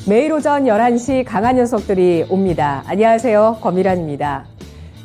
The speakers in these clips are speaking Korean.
매일 오전 11시 강한 녀석들이 옵니다. 안녕하세요. 권미란입니다.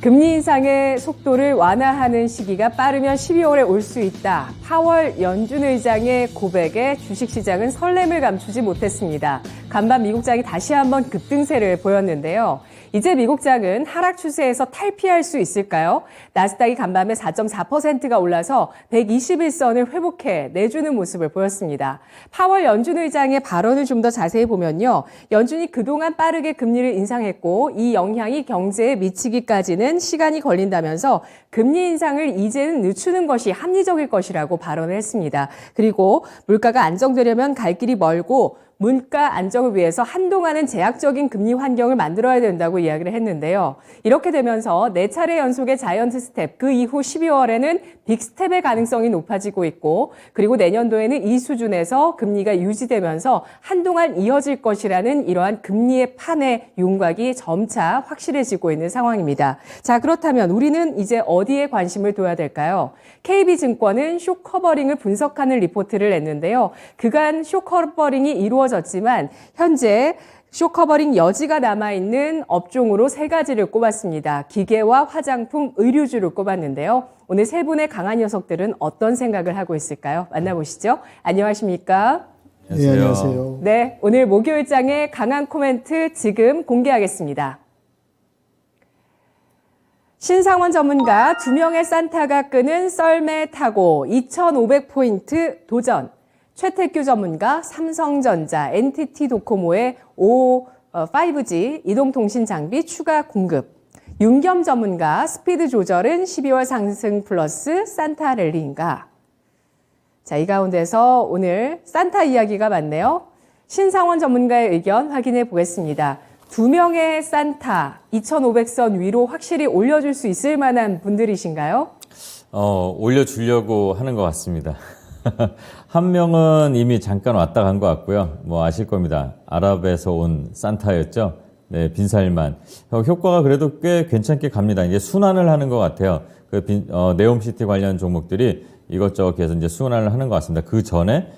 금리 인상의 속도를 완화하는 시기가 빠르면 12월에 올 수 있다. 파월 연준 의장의 고백에 주식시장은 설렘을 감추지 못했습니다. 간밤 미국장이 다시 한번 급등세를 보였는데요. 이제 미국장은 하락 추세에서 탈피할 수 있을까요? 나스닥이 간밤에 4.4%가 올라서 121선을 회복해 내주는 모습을 보였습니다. 파월 연준 의장의 발언을 좀 더 자세히 보면요. 연준이 그동안 빠르게 금리를 인상했고 이 영향이 경제에 미치기까지는 시간이 걸린다면서 금리 인상을 이제는 늦추는 것이 합리적일 것이라고 발언을 했습니다. 그리고 물가가 안정되려면 갈 길이 멀고 물가 안정을 위해서 한동안은 제약적인 금리 환경을 만들어야 된다고 이야기를 했는데요. 이렇게 되면서 4차례 연속의 자이언트 스텝, 그 이후 12월에는 빅스텝의 가능성이 높아지고 있고 그리고 내년도에는 이 수준에서 금리가 유지되면서 한동안 이어질 것이라는 이러한 금리의 판의 윤곽이 점차 확실해지고 있는 상황입니다. 자, 그렇다면 우리는 이제 어디에 관심을 둬야 될까요? KB증권은 숏커버링을 분석하는 리포트를 냈는데요. 그간 숏커버링이 이루어졌지만 현재 숏커버링 여지가 남아있는 업종으로 3가지를 꼽았습니다. 기계와 화장품, 의류주를 꼽았는데요. 오늘 세 분의 강한 녀석들은 어떤 생각을 하고 있을까요? 만나보시죠. 안녕하십니까? 네, 안녕하세요. 네, 오늘 목요일장의 강한 코멘트 지금 공개하겠습니다. 신상원 전문가 2명의 산타가 끄는 썰매 타고 2,500포인트 도전. 최태규 전문가 삼성전자, NTT 도코모의 5G 이동통신 장비 추가 공급. 윤겸 전문가 스피드 조절은 12월 상승 플러스 산타 랠리인가. 자, 이 가운데서 오늘 산타 이야기가 많네요. 신상원 전문가의 의견 확인해 보겠습니다. 2명의 산타 2,500선 위로 확실히 올려줄 수 있을 만한 분들이신가요? 올려주려고 하는 것 같습니다. 한 명은 이미 잠깐 왔다 간 것 같고요. 뭐 아실 겁니다. 아랍에서 온 산타였죠. 네, 빈살만. 효과가 그래도 꽤 괜찮게 갑니다. 이제 순환을 하는 것 같아요. 네옴시티 관련 종목들이 이것저것 해서 이제 순환을 하는 것 같습니다. 그 전에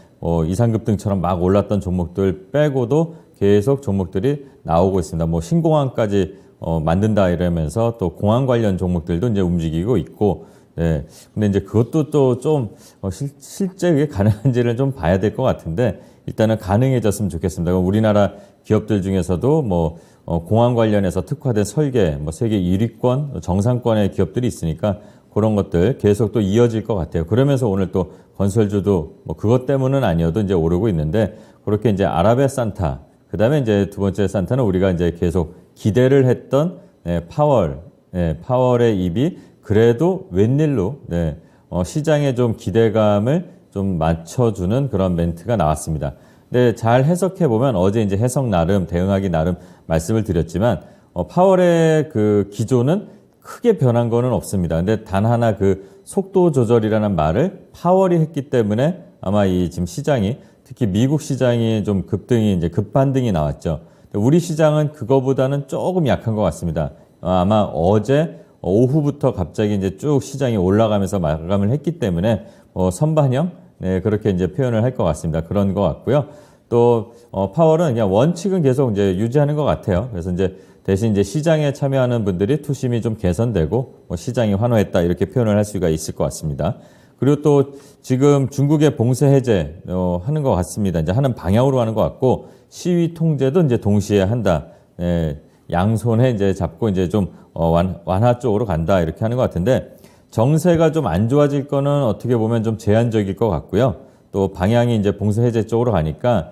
이상급등처럼 막 올랐던 종목들 빼고도 계속 종목들이 나오고 있습니다. 뭐 신공항까지 만든다 이러면서 또 공항 관련 종목들도 이제 움직이고 있고, 네. 근데 이제 그것도 또 좀 실제 그게 가능한지를 좀 봐야 될 것 같은데 일단은 가능해졌으면 좋겠습니다. 우리나라 기업들 중에서도 공항 관련해서 특화된 설계, 세계 1위권, 정상권의 기업들이 있으니까 그런 것들 계속 또 이어질 것 같아요. 그러면서 오늘 또 건설주도 그것 때문은 아니어도 이제 오르고 있는데 그렇게 이제 아랍의 산타, 그 다음에 이제 두 번째 산타는 우리가 이제 계속 기대를 했던 파월의 입이 그래도 웬일로 시장에 좀 기대감을 좀 맞춰주는 그런 멘트가 나왔습니다. 근데 잘 해석해 보면 어제 이제 해석 나름 대응하기 나름 말씀을 드렸지만 파월의 그 기조는 크게 변한 거는 없습니다. 근데 단 하나 그 속도 조절이라는 말을 파월이 했기 때문에 아마 이 지금 시장이 특히 미국 시장이 좀 급반등이 나왔죠. 우리 시장은 그거보다는 조금 약한 것 같습니다. 아마 어제 오후부터 갑자기 이제 쭉 시장이 올라가면서 마감을 했기 때문에 선반영, 그렇게 이제 표현을 할 것 같습니다. 그런 것 같고요. 또 파월은 그냥 원칙은 계속 이제 유지하는 것 같아요. 그래서 이제 대신 이제 시장에 참여하는 분들이 투심이 좀 개선되고 시장이 환호했다 이렇게 표현을 할 수가 있을 것 같습니다. 그리고 또 지금 중국의 봉쇄 해제 하는 것 같습니다. 이제 하는 방향으로 하는 것 같고 시위 통제도 이제 동시에 한다. 양손에 이제 잡고 이제 좀 완화 쪽으로 간다 이렇게 하는 것 같은데 정세가 좀 안 좋아질 거는 어떻게 보면 좀 제한적일 것 같고요. 또 방향이 이제 봉쇄 해제 쪽으로 가니까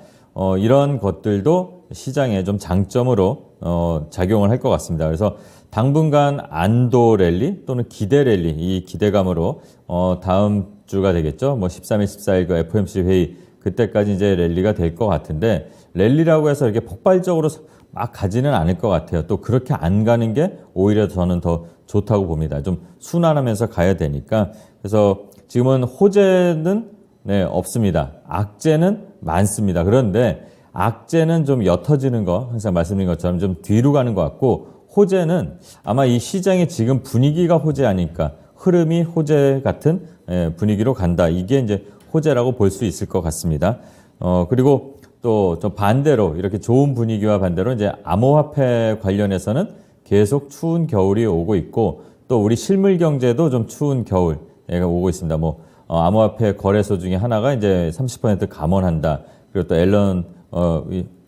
이런 것들도 시장에 좀 장점으로 작용을 할 것 같습니다. 그래서 당분간 안도 랠리 또는 기대 랠리, 이 기대감으로 다음 주가 되겠죠. 13일, 14일 그 FOMC 회의 그때까지 이제 랠리가 될 것 같은데 랠리라고 해서 이렇게 폭발적으로 막 가지는 않을 것 같아요. 또 그렇게 안 가는 게 오히려 저는 더 좋다고 봅니다. 좀 순환하면서 가야 되니까. 그래서 지금은 호재는 없습니다. 악재는 많습니다. 그런데 악재는 좀 옅어지는 거, 항상 말씀드린 것처럼 좀 뒤로 가는 것 같고 호재는 아마 이 시장의 지금 분위기가 호재 아닐까, 흐름이 호재 같은 분위기로 간다. 이게 이제 호재라고 볼 수 있을 것 같습니다. 그리고 또 좀 반대로 이렇게 좋은 분위기와 반대로 이제 암호화폐 관련해서는 계속 추운 겨울이 오고 있고 또 우리 실물 경제도 좀 추운 겨울이 오고 있습니다. 뭐 암호화폐 거래소 중에 하나가 이제 30% 감원한다. 그리고 또 앨런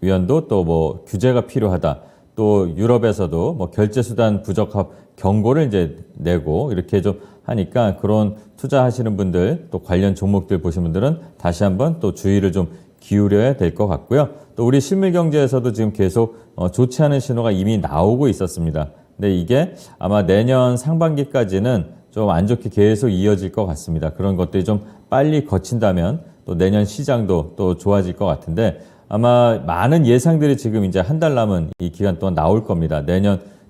위원도 또 뭐 규제가 필요하다. 또 유럽에서도 뭐 결제수단 부적합 경고를 이제 내고 이렇게 좀 하니까 그런 투자하시는 분들 또 관련 종목들 보신 분들은 다시 한번 또 주의를 좀 기울여야 될 것 같고요. 또 우리 실물 경제에서도 지금 계속 좋지 않은 신호가 이미 나오고 있었습니다. 근데 이게 아마 내년 상반기까지는 좀 안 좋게 계속 이어질 것 같습니다. 그런 것들이 좀 빨리 거친다면 또 내년 시장도 또 좋아질 것 같은데 아마 많은 예상들이 지금 이제 한 달 남은 이 기간 동안 나올 겁니다.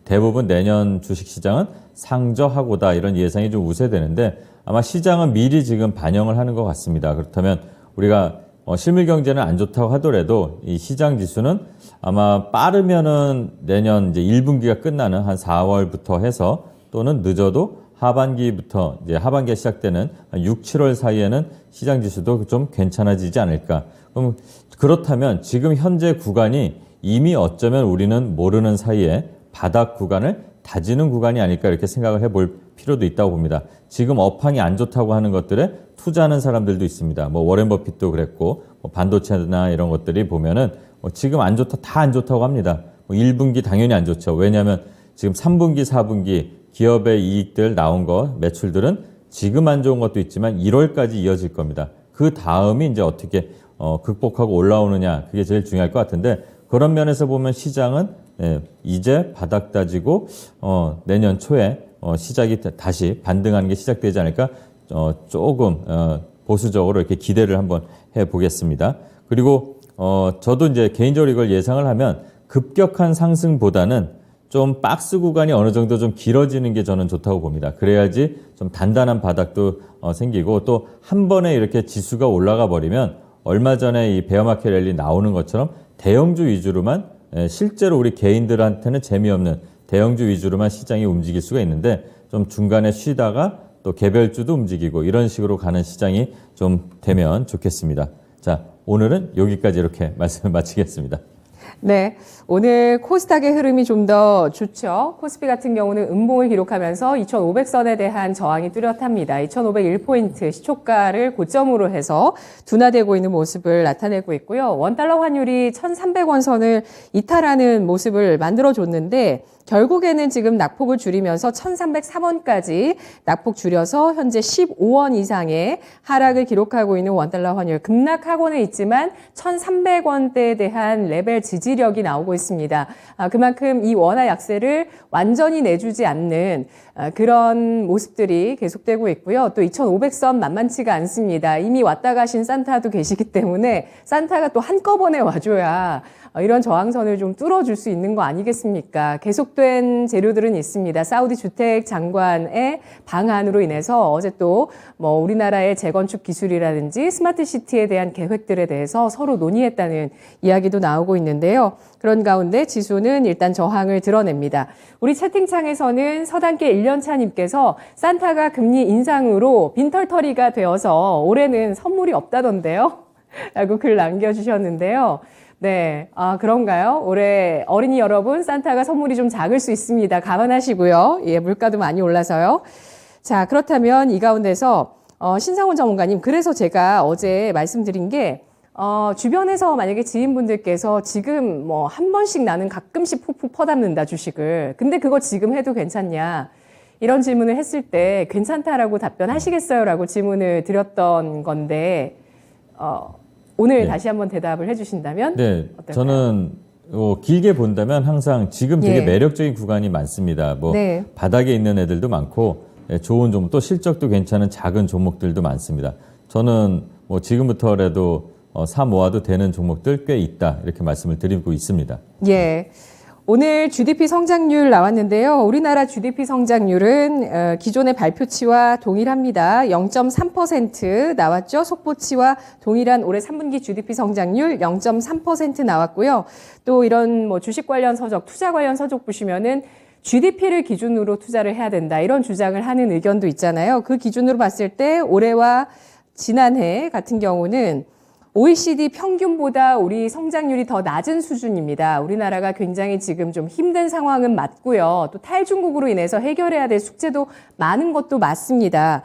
대부분 내년 주식시장은 상저하고다 이런 예상이 좀 우세되는데 아마 시장은 미리 지금 반영을 하는 것 같습니다. 그렇다면 우리가 실물 경제는 안 좋다고 하더라도 이 시장 지수는 아마 빠르면은 내년 이제 1분기가 끝나는 한 4월부터 해서 또는 늦어도 하반기부터 이제 하반기가 시작되는 6, 7월 사이에는 시장 지수도 좀 괜찮아지지 않을까. 그럼 그렇다면 지금 현재 구간이 이미 어쩌면 우리는 모르는 사이에 바닥 구간을 다지는 구간이 아닐까 이렇게 생각을 해볼 필요도 있다고 봅니다. 지금 업황이 안 좋다고 하는 것들에 투자하는 사람들도 있습니다. 뭐 워렌 버핏도 그랬고 뭐 반도체나 이런 것들이 보면은 지금 안 좋다 다 안 좋다고 합니다. 1분기 당연히 안 좋죠. 왜냐하면 지금 3분기, 4분기 기업의 이익들 나온 거 매출들은 지금 안 좋은 것도 있지만 1월까지 이어질 겁니다. 그 다음이 이제 어떻게 극복하고 올라오느냐 그게 제일 중요할 것 같은데 그런 면에서 보면 시장은 이제 바닥 다지고 내년 초에 시작이 다시 반등하는 게 시작되지 않을까 조금 보수적으로 이렇게 기대를 한번 해보겠습니다. 그리고 저도 이제 개인적으로 이걸 예상을 하면 급격한 상승보다는 좀 박스 구간이 어느 정도 좀 길어지는 게 저는 좋다고 봅니다. 그래야지 좀 단단한 바닥도 생기고 또 한 번에 이렇게 지수가 올라가 버리면 얼마 전에 이 베어마켓 랠리 나오는 것처럼 대형주 위주로만 실제로 우리 개인들한테는 재미없는 대형주 위주로만 시장이 움직일 수가 있는데 좀 중간에 쉬다가 또 개별주도 움직이고 이런 식으로 가는 시장이 좀 되면 좋겠습니다. 자, 오늘은 여기까지 이렇게 말씀을 마치겠습니다. 네, 오늘 코스닥의 흐름이 좀 더 좋죠. 코스피 같은 경우는 음봉을 기록하면서 2,500선에 대한 저항이 뚜렷합니다. 2,501포인트 시초가를 고점으로 해서 둔화되고 있는 모습을 나타내고 있고요. 원달러 환율이 1,300원 선을 이탈하는 모습을 만들어줬는데 결국에는 지금 낙폭을 줄이면서 1,303원까지 낙폭 줄여서 현재 15원 이상의 하락을 기록하고 있는 원달러 환율. 급락하고는 있지만 1,300원대에 대한 레벨 지지력이 나오고 있습니다. 그만큼 이 원화 약세를 완전히 내주지 않는 그런 모습들이 계속되고 있고요. 또 2,500선 만만치가 않습니다. 이미 왔다 가신 산타도 계시기 때문에 산타가 또 한꺼번에 와줘야 이런 저항선을 좀 뚫어줄 수 있는 거 아니겠습니까? 계속된 재료들은 있습니다. 사우디 주택 장관의 방한으로 인해서 어제 또 뭐 우리나라의 재건축 기술이라든지 스마트 시티에 대한 계획들에 대해서 서로 논의했다는 이야기도 나오고 있는데요. 그런 가운데 지수는 일단 저항을 드러냅니다. 우리 채팅창에서는 서단계 1년차님께서 산타가 금리 인상으로 빈털터리가 되어서 올해는 선물이 없다던데요? 라고 글 남겨주셨는데요. 네, 그런가요? 올해 어린이 여러분, 산타가 선물이 좀 작을 수 있습니다. 감안하시고요. 예, 물가도 많이 올라서요. 자, 그렇다면 이 가운데서 신상훈 전문가님, 그래서 제가 어제 말씀드린 게 주변에서 만약에 지인분들께서 지금 뭐 한 번씩 나는 가끔씩 푹푹 퍼담는다 주식을. 근데 그거 지금 해도 괜찮냐? 이런 질문을 했을 때 괜찮다라고 답변하시겠어요? 라고 질문을 드렸던 건데, 오늘 네. 다시 한번 대답을 해주신다면? 네, 어떨까요? 저는 길게 본다면 항상 지금 되게 예. 매력적인 구간이 많습니다. 뭐 네. 바닥에 있는 애들도 많고 좋은 종목 또 실적도 괜찮은 작은 종목들도 많습니다. 저는 뭐 지금부터라도 사 모아도 되는 종목들 꽤 있다 이렇게 말씀을 드리고 있습니다. 예. 오늘 GDP 성장률 나왔는데요. 우리나라 GDP 성장률은 기존의 발표치와 동일합니다. 0.3% 나왔죠. 속보치와 동일한 올해 3분기 GDP 성장률 0.3% 나왔고요. 또 이런 뭐 주식 관련 서적, 투자 관련 서적 보시면은 GDP를 기준으로 투자를 해야 된다. 이런 주장을 하는 의견도 있잖아요. 그 기준으로 봤을 때 올해와 지난해 같은 경우는 OECD 평균보다 우리 성장률이 더 낮은 수준입니다. 우리나라가 굉장히 지금 좀 힘든 상황은 맞고요. 또 탈중국으로 인해서 해결해야 될 숙제도 많은 것도 맞습니다.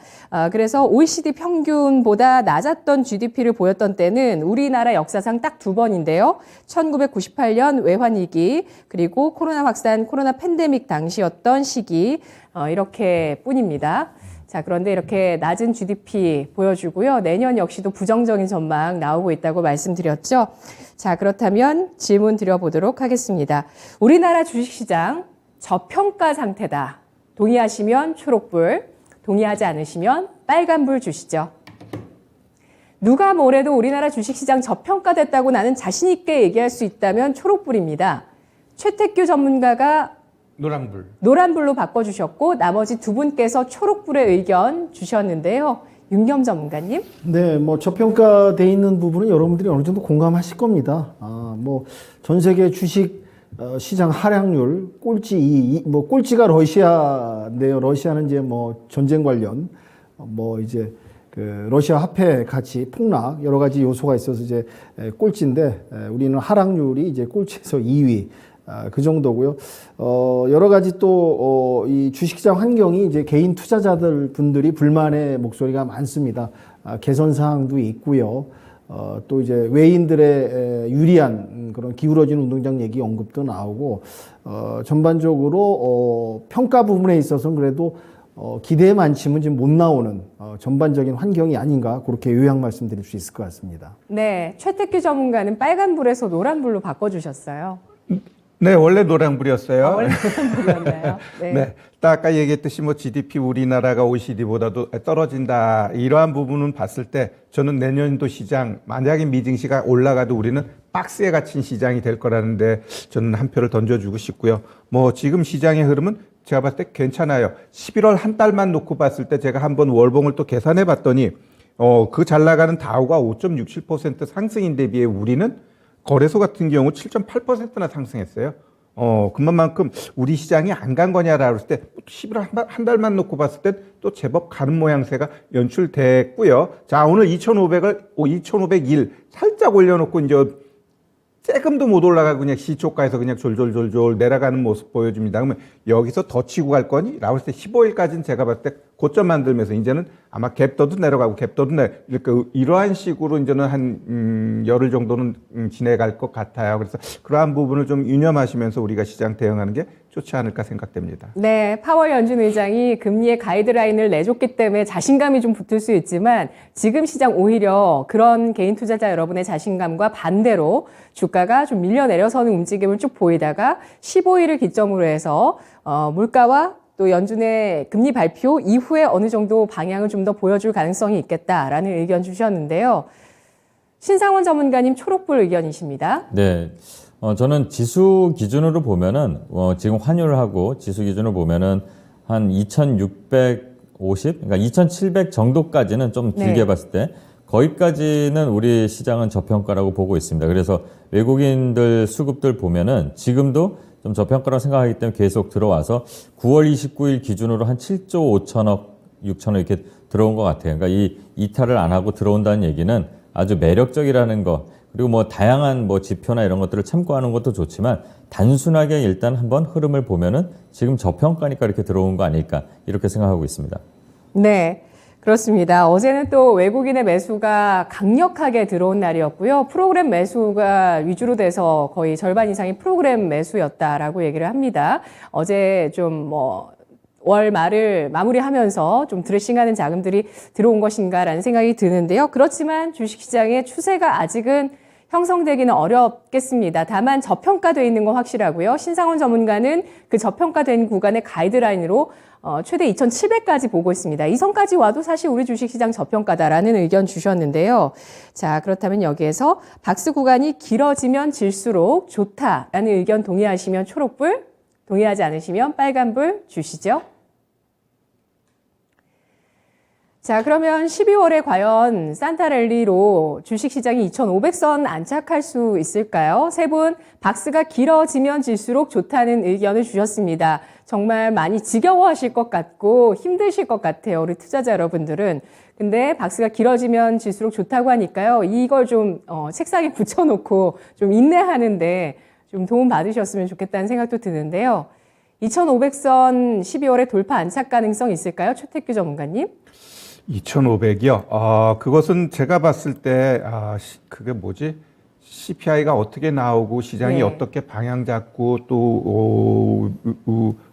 그래서 OECD 평균보다 낮았던 GDP를 보였던 때는 우리나라 역사상 딱 두 번인데요. 1998년 외환위기 그리고 코로나 확산, 코로나 팬데믹 당시였던 시기 이렇게 뿐입니다. 자, 그런데 이렇게 낮은 GDP 보여주고요. 내년 역시도 부정적인 전망 나오고 있다고 말씀드렸죠. 자, 그렇다면 질문 드려보도록 하겠습니다. 우리나라 주식시장 저평가 상태다. 동의하시면 초록불, 동의하지 않으시면 빨간불 주시죠. 누가 뭐래도 우리나라 주식시장 저평가됐다고 나는 자신 있게 얘기할 수 있다면 초록불입니다. 최태규 전문가가 노란불로 바꿔주셨고 나머지 두 분께서 초록불의 의견 주셨는데요. 윤겸 전문가님. 네, 뭐 저평가돼 있는 부분은 여러분들이 어느 정도 공감하실 겁니다. 뭐 전 세계 주식 시장 하락률 꼴찌 뭐 꼴찌가 러시아인데요. 러시아는 이제 뭐 전쟁 관련 뭐 이제 그 러시아 화폐 가치 폭락 여러 가지 요소가 있어서 이제 꼴찌인데 우리는 하락률이 이제 꼴찌에서 2위. 그 정도고요. 여러 가지 또, 이 주식시장 환경이 이제 개인 투자자들 분들이 불만의 목소리가 많습니다. 개선 사항도 있고요. 또 이제 외인들의 유리한 그런 기울어진 운동장 얘기 언급도 나오고, 전반적으로, 평가 부분에 있어서는 그래도 기대만큼은 지금 못 나오는 전반적인 환경이 아닌가 그렇게 요약 말씀드릴 수 있을 것 같습니다. 네, 최태규 전문가는 빨간불에서 노란불로 바꿔주셨어요. 네, 원래 노란불이었어요. 원래 노란불이었나요? 네. 네. 딱 아까 얘기했듯이 뭐 GDP 우리나라가 OECD보다도 떨어진다. 이러한 부분은 봤을 때 저는 내년도 시장 만약에 미증시가 올라가도 우리는 박스에 갇힌 시장이 될 거라는데 저는 한 표를 던져주고 싶고요. 뭐 지금 시장의 흐름은 제가 봤을 때 괜찮아요. 11월 한 달만 놓고 봤을 때 제가 한번 월봉을 또 계산해 봤더니 그 잘 나가는 다우가 5.67% 상승인 대비해 우리는 거래소 같은 경우 7.8%나 상승했어요. 그만큼 우리 시장이 안 간 거냐라고 했을 때 11월 한 달만 놓고 봤을 때 또 제법 가는 모양새가 연출됐고요. 자, 오늘 2,501 살짝 올려놓고 이제 조금도 못 올라가고 그냥 시초가에서 그냥 졸졸졸졸 내려가는 모습 보여줍니다. 그러면 여기서 더 치고 갈 거니? 라고 했을 때 15일까지는 제가 봤을 때 고점 만들면서 이제는 아마 갭더도 내려가고 갭더도 이러한 식으로 이제는 한 열흘 정도는 지내갈 것 같아요. 그래서 그러한 부분을 좀 유념하시면서 우리가 시장 대응하는 게 좋지 않을까 생각됩니다. 네, 파월 연준 의장이 금리의 가이드라인을 내줬기 때문에 자신감이 좀 붙을 수 있지만 지금 시장 오히려 그런 개인 투자자 여러분의 자신감과 반대로 주가가 좀 밀려내려서는 움직임을 쭉 보이다가 15일을 기점으로 해서 물가와 또 연준의 금리 발표 이후에 어느 정도 방향을 좀 더 보여줄 가능성이 있겠다라는 의견 주셨는데요. 신상원 전문가님 초록불 의견이십니다. 네. 저는 지수 기준으로 보면은, 지금 환율하고 지수 기준으로 보면은 한 2650, 그러니까 2700 정도까지는 좀 길게 봤을 때 거기까지는 우리 시장은 저평가라고 보고 있습니다. 그래서 외국인들 수급들 보면은 지금도 좀 저평가라고 생각하기 때문에 계속 들어와서 9월 29일 기준으로 한 7조 5천억, 6천억 이렇게 들어온 것 같아요. 그러니까 이 이탈을 안 하고 들어온다는 얘기는 아주 매력적이라는 거, 그리고 뭐 다양한 뭐 지표나 이런 것들을 참고하는 것도 좋지만 단순하게 일단 한번 흐름을 보면은 지금 저평가니까 이렇게 들어온 거 아닐까 이렇게 생각하고 있습니다. 네. 그렇습니다. 어제는 또 외국인의 매수가 강력하게 들어온 날이었고요. 프로그램 매수가 위주로 돼서 거의 절반 이상이 프로그램 매수였다라고 얘기를 합니다. 어제 좀 월 말을 마무리하면서 좀 드레싱하는 자금들이 들어온 것인가라는 생각이 드는데요. 그렇지만 주식시장의 추세가 아직은 형성되기는 어렵겠습니다. 다만 저평가되어 있는 건 확실하고요. 신상원 전문가는 그 저평가된 구간의 가이드라인으로 최대 2,700까지 보고 있습니다. 이 선까지 와도 사실 우리 주식시장 저평가다라는 의견 주셨는데요. 자, 그렇다면 여기에서 박스 구간이 길어지면 질수록 좋다라는 의견 동의하시면 초록불, 동의하지 않으시면 빨간불 주시죠. 자, 그러면 12월에 과연 산타랠리로 주식시장이 2,500선 안착할 수 있을까요? 세 분 박스가 길어지면 질수록 좋다는 의견을 주셨습니다. 정말 많이 지겨워하실 것 같고 힘드실 것 같아요. 우리 투자자 여러분들은. 근데 박스가 길어지면 질수록 좋다고 하니까요. 이걸 좀 책상에 붙여놓고 좀 인내하는데 좀 도움 받으셨으면 좋겠다는 생각도 드는데요. 2500선 12월에 돌파 안착 가능성 있을까요? 최택규 전문가님? 2,500이요? 그것은 제가 봤을 때, 그게 뭐지? CPI가 어떻게 나오고 시장이 네. 어떻게 방향 잡고 또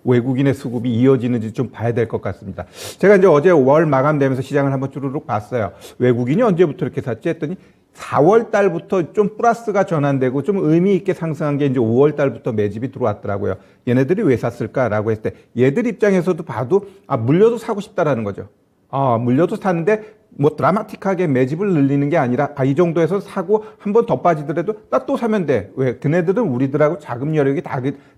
외국인의 수급이 이어지는지 좀 봐야 될 것 같습니다. 제가 이제 어제 월 마감되면서 시장을 한번 쭈루룩 봤어요. 외국인이 언제부터 이렇게 샀지 했더니 4월 달부터 좀 플러스가 전환되고 좀 의미 있게 상승한 게 이제 5월 달부터 매집이 들어왔더라고요. 얘네들이 왜 샀을까라고 했을 때 얘들 입장에서도 봐도 물려도 사고 싶다라는 거죠. 물려도 사는데 뭐 드라마틱하게 매집을 늘리는 게 아니라 이 정도에서 사고 한 번 더 빠지더라도 나 또 사면 돼. 왜? 그네들은 우리들하고 자금 여력이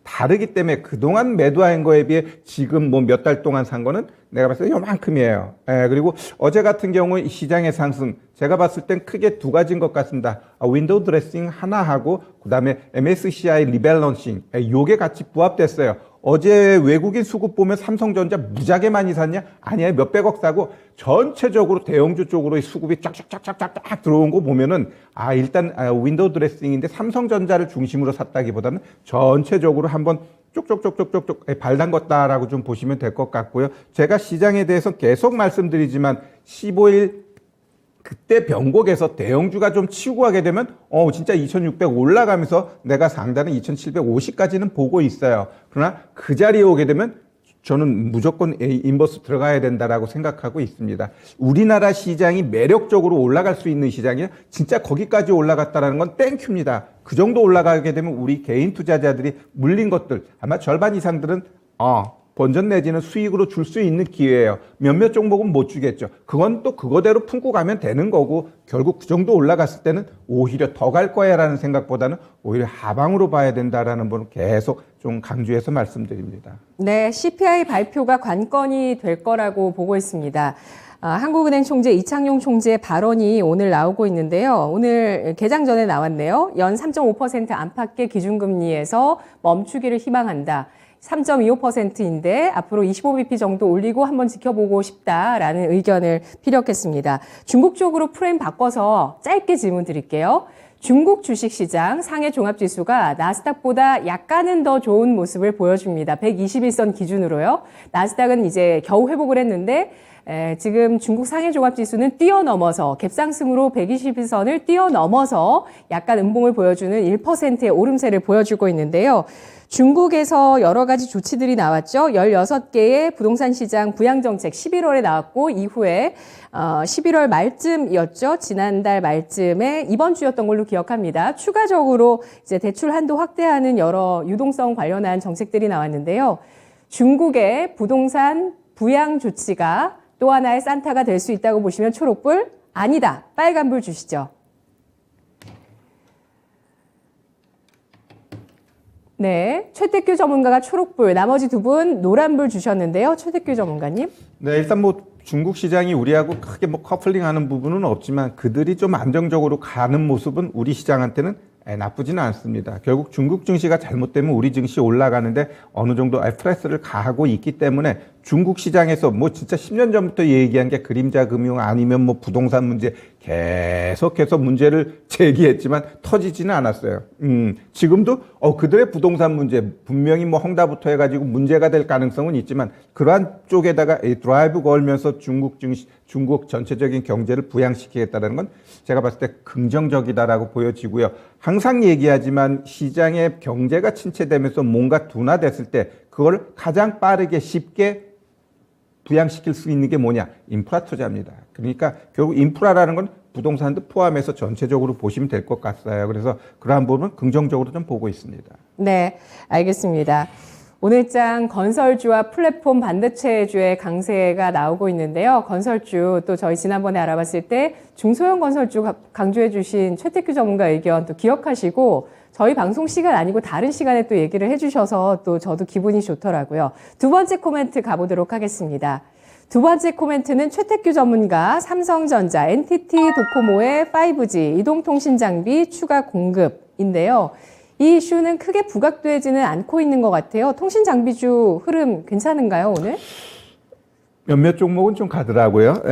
다르기 때문에 그동안 매도한 거에 비해 지금 뭐 몇 달 동안 산 거는 내가 봤을 때 요만큼이에요. 그리고 어제 같은 경우 시장의 상승 제가 봤을 땐 크게 두 가지인 것 같습니다. 윈도우 드레싱 하나 하고 그다음에 MSCI 리밸런싱 요게 같이 부합됐어요. 어제 외국인 수급 보면 삼성전자 무지하게 많이 샀냐? 아니에요. 몇백억 사고 전체적으로 대형주 쪽으로 수급이 쫙쫙쫙쫙쫙 들어온 거 보면은 일단 윈도우 드레싱인데 삼성전자를 중심으로 샀다기보다는 전체적으로 한번 쪽쪽쪽쪽쪽쪽 발 담궜다라고 좀 보시면 될 것 같고요. 제가 시장에 대해서 계속 말씀드리지만 15일 그때 변곡에서 대형주가 좀 치고 가게 되면 진짜 2600 올라가면서 내가 상단은 2750까지는 보고 있어요. 그러나 그 자리에 오게 되면 저는 무조건 인버스 들어가야 된다라고 생각하고 있습니다. 우리나라 시장이 매력적으로 올라갈 수 있는 시장이요. 진짜 거기까지 올라갔다라는 건 땡큐입니다. 그 정도 올라가게 되면 우리 개인 투자자들이 물린 것들 아마 절반 이상들은 본전 내지는 수익으로 줄 수 있는 기회예요. 몇몇 종목은 못 주겠죠. 그건 또 그거대로 품고 가면 되는 거고 결국 그 정도 올라갔을 때는 오히려 더 갈 거야라는 생각보다는 오히려 하방으로 봐야 된다라는 부분 계속 좀 강조해서 말씀드립니다. 네, CPI 발표가 관건이 될 거라고 보고 있습니다. 한국은행 총재 이창용 총재의 발언이 오늘 나오고 있는데요. 오늘 개장 전에 나왔네요. 연 3.5% 안팎의 기준금리에서 멈추기를 희망한다. 3.25%인데 앞으로 25bp 정도 올리고 한번 지켜보고 싶다라는 의견을 피력했습니다. 중국 쪽으로 프레임 바꿔서 짧게 질문 드릴게요. 중국 주식시장 상해 종합지수가 나스닥보다 약간은 더 좋은 모습을 보여줍니다. 121선 기준으로요. 나스닥은 이제 겨우 회복을 했는데 지금 중국 상해 종합지수는 뛰어넘어서 갭상승으로 121선을 뛰어넘어서 약간 음봉을 보여주는 1%의 오름세를 보여주고 있는데요. 중국에서 여러 가지 조치들이 나왔죠. 16개의 부동산 시장 부양 정책 11월에 나왔고 이후에 11월 말쯤이었죠. 지난달 말쯤에 이번 주였던 걸로 기억합니다. 추가적으로 이제 대출 한도 확대하는 여러 유동성 관련한 정책들이 나왔는데요. 중국의 부동산 부양 조치가 또 하나의 산타가 될 수 있다고 보시면 초록불? 아니다. 빨간불 주시죠. 네, 최택규 전문가가 초록불, 나머지 두 분 노란불 주셨는데요. 최택규 전문가님. 네, 일단 중국 시장이 우리하고 크게 커플링하는 부분은 없지만 그들이 좀 안정적으로 가는 모습은 우리 시장한테는 나쁘지는 않습니다. 결국 중국 증시가 잘못되면 우리 증시 올라가는데 어느 정도 프레스를 가하고 있기 때문에 중국 시장에서 진짜 10년 전부터 얘기한 게 그림자 금융 아니면 부동산 문제 계속해서 문제를 제기했지만 터지지는 않았어요. 지금도 그들의 부동산 문제 분명히 헝다부터 해가지고 문제가 될 가능성은 있지만 그러한 쪽에다가 드라이브 걸면서 중국 증시, 중국 전체적인 경제를 부양시키겠다는 건 제가 봤을 때 긍정적이다라고 보여지고요. 항상 얘기하지만 시장의 경제가 침체되면서 뭔가 둔화됐을 때 그걸 가장 빠르게 쉽게 부양시킬 수 있는 게 뭐냐? 인프라 투자입니다. 그러니까 결국 인프라라는 건 부동산도 포함해서 전체적으로 보시면 될 것 같아요. 그래서 그러한 부분은 긍정적으로 좀 보고 있습니다. 네, 알겠습니다. 오늘장 건설주와 플랫폼 반도체주의 강세가 나오고 있는데요. 건설주 또 저희 지난번에 알아봤을 때 중소형 건설주 강조해 주신 최택규 전문가 의견 또 기억하시고 저희 방송 시간 아니고 다른 시간에 또 얘기를 해주셔서 또 저도 기분이 좋더라고요. 두 번째 코멘트 가보도록 하겠습니다. 두 번째 코멘트는 최택규 전문가 삼성전자, NTT 도코모의 5G 이동통신 장비 추가 공급인데요. 이 이슈는 크게 부각되지는 않고 있는 것 같아요. 통신 장비주 흐름 괜찮은가요, 오늘? 몇몇 종목은 좀 가더라고요.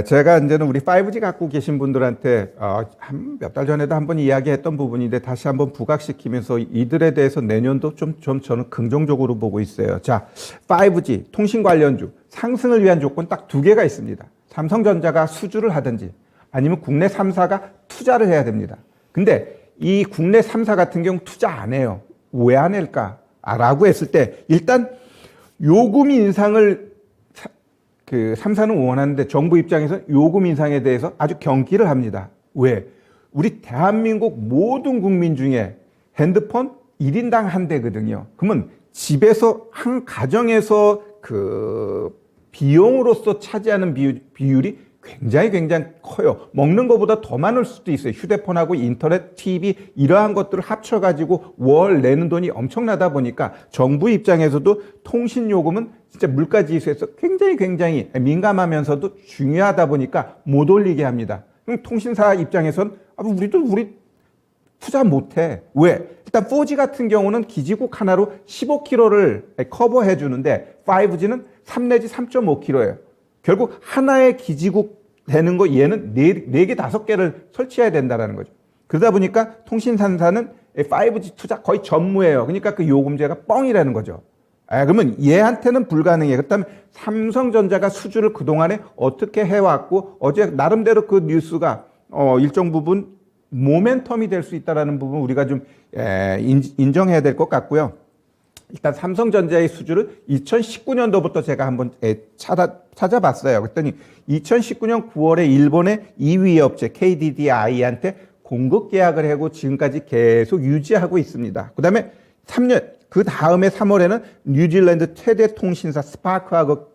제가 이제는 우리 5G 갖고 계신 분들한테 한 몇 달 전에도 한번 이야기했던 부분인데 다시 한번 부각시키면서 이들에 대해서 내년도 좀 저는 긍정적으로 보고 있어요. 자, 5G 통신 관련주 상승을 위한 조건 딱 두 개가 있습니다. 삼성전자가 수주를 하든지 아니면 국내 3사가 투자를 해야 됩니다. 근데 이 국내 3사 같은 경우 투자 안 해요. 왜 안 할까? 라고 했을 때 일단 요금 인상을 그 3사는 원하는데 정부 입장에서 요금 인상에 대해서 아주 경기를 합니다. 왜? 우리 대한민국 모든 국민 중에 핸드폰 1인당 한 대거든요. 그러면 집에서 한 가정에서 그 비용으로서 차지하는 비율이 굉장히 커요. 먹는 것보다 더 많을 수도 있어요. 휴대폰하고 인터넷, TV 이러한 것들을 합쳐가지고 월 내는 돈이 엄청나다 보니까 정부 입장에서도 통신요금은 진짜 물가지수에서 굉장히 민감하면서도 중요하다 보니까 못 올리게 합니다. 그럼 통신사 입장에선 우리 투자 못해. 왜? 일단 4G 같은 경우는 기지국 하나로 15km를 커버해 주는데 5G는 3 내지 3.5km예요. 결국 하나의 기지국 되는 거 얘는 4개, 5개를 설치해야 된다는 거죠. 그러다 보니까 통신사는 5G 투자 거의 전무해요. 그러니까 그 요금제가 뻥이라는 거죠. 그러면 얘한테는 불가능해. 그렇다면 삼성전자가 수주를 그동안에 어떻게 해왔고 어제 나름대로 그 뉴스가 일정 부분 모멘텀이 될 수 있다는 부분 우리가 좀 인정해야 될 것 같고요. 일단 삼성전자의 수주를 2019년도부터 제가 한번 찾아봤어요. 그랬더니 2019년 9월에 일본의 2위 업체 KDDI한테 공급 계약을 하고 지금까지 계속 유지하고 있습니다. 그 다음에 3년, 그 다음에 3월에는 뉴질랜드 최대 통신사 스파크하고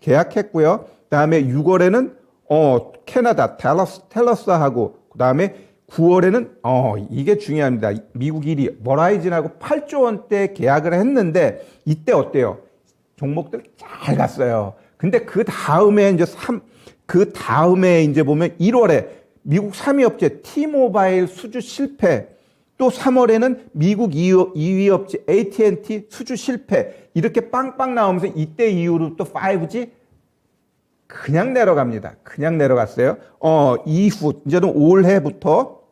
계약했고요. 그 다음에 6월에는 캐나다 텔러스하고 그 다음에 9월에는 이게 중요합니다. 미국 1위 버라이즌하고 8조 원대 계약을 했는데 이때 어때요? 종목들 잘 갔어요. 근데 그 다음에 이제 보면 1월에 미국 3위 업체 T-모바일 수주 실패, 또 3월에는 미국 2위 업체 AT&T 수주 실패 이렇게 빵빵 나오면서 이때 이후로 또 5G 그냥 내려갑니다. 그냥 내려갔어요. 이후 이제는 올해부터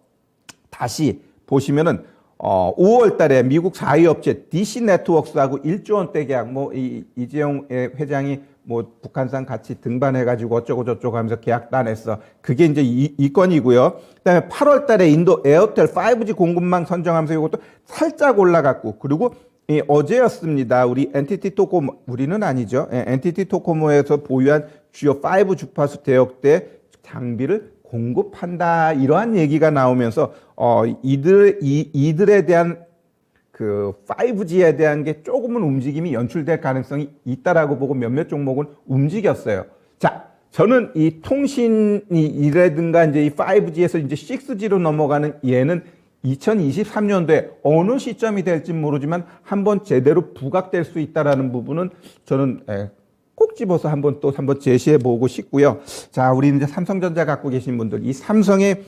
다시 보시면은 5월 달에 미국 4위 업체 DC 네트워크스하고 1조 원대 계약 이재용 회장이 북한산 같이 등반해가지고 어쩌고 저쩌고 하면서 계약 따냈어. 그게 이제 이 건이고요. 그다음에 8월 달에 인도 에어텔 5G 공급망 선정하면서 이것도 살짝 올라갔고, 그리고 어제였습니다. 우리 NTT 도코모, 우리는 아니죠. NTT 도코모에서 보유한 주요 5 주파수 대역대 장비를 공급한다. 이러한 얘기가 나오면서 이들에 대한 그 5G에 대한 게 조금은 움직임이 연출될 가능성이 있다라고 보고 몇몇 종목은 움직였어요. 자, 저는 이 통신이라든가 이제 이 5G에서 이제 6G로 넘어가는 얘는 2023년도에 어느 시점이 될지 모르지만 한번 제대로 부각될 수 있다라는 부분은 저는 꼭 집어서 한번 제시해 보고 싶고요. 자, 우리 이제 삼성전자 갖고 계신 분들, 이 삼성의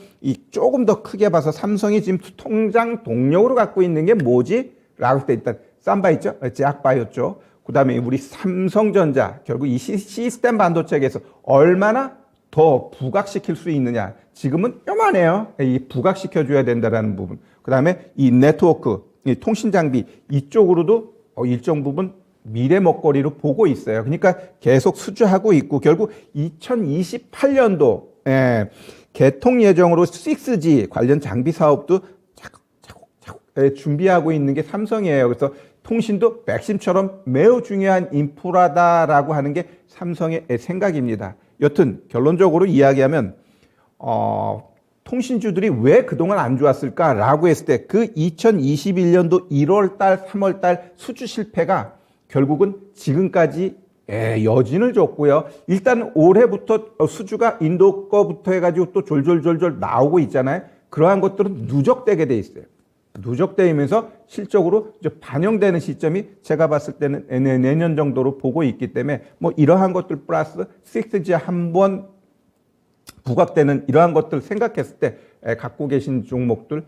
조금 더 크게 봐서 삼성이 지금 통장 동력으로 갖고 있는 게 뭐지? 라고 할 때 일단 삼바 있죠? 제약바였죠. 그 다음에 우리 삼성전자, 결국 이 시스템 반도체에서 얼마나 더 부각시킬 수 있느냐. 지금은 요만해요. 이 부각시켜줘야 된다라는 부분. 그 다음에 이 네트워크, 이 통신 장비, 이쪽으로도 일정 부분 미래 먹거리로 보고 있어요. 그러니까 계속 수주하고 있고, 결국 2028년도 개통 예정으로 6G 관련 장비 사업도 차곡차곡 준비하고 있는 게 삼성이에요. 그래서 통신도 맥심처럼 매우 중요한 인프라다라고 하는 게 삼성의 생각입니다. 여튼 결론적으로 이야기하면 통신주들이 왜 그동안 안 좋았을까라고 했을 때 그 2021년도 1월 달, 3월 달 수주 실패가 결국은 지금까지 여진을 줬고요. 일단 올해부터 수주가 인도 거부터 해가지고 또 졸졸 나오고 있잖아요. 그러한 것들은 누적되게 돼 있어요. 누적되면서 실적으로 이제 반영되는 시점이 제가 봤을 때는 내년 정도로 보고 있기 때문에 이러한 것들 플러스 6G 한번 부각되는 이러한 것들 생각했을 때 갖고 계신 종목들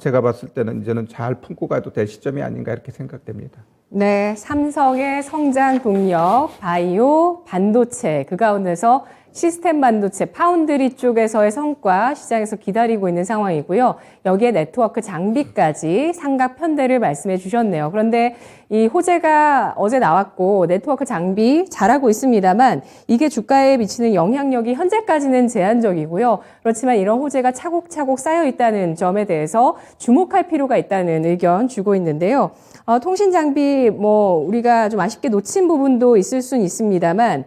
제가 봤을 때는 이제는 잘 품고 가도 될 시점이 아닌가 이렇게 생각됩니다. 네, 삼성의 성장 동력, 바이오, 반도체, 그 가운데서 시스템 반도체, 파운드리 쪽에서의 성과 시장에서 기다리고 있는 상황이고요. 여기에 네트워크 장비까지 삼각 편대를 말씀해 주셨네요. 그런데 이 호재가 어제 나왔고 네트워크 장비 잘하고 있습니다만 이게 주가에 미치는 영향력이 현재까지는 제한적이고요. 그렇지만 이런 호재가 차곡차곡 쌓여 있다는 점에 대해서 주목할 필요가 있다는 의견 주고 있는데요. 통신 장비 우리가 좀 아쉽게 놓친 부분도 있을 수는 있습니다만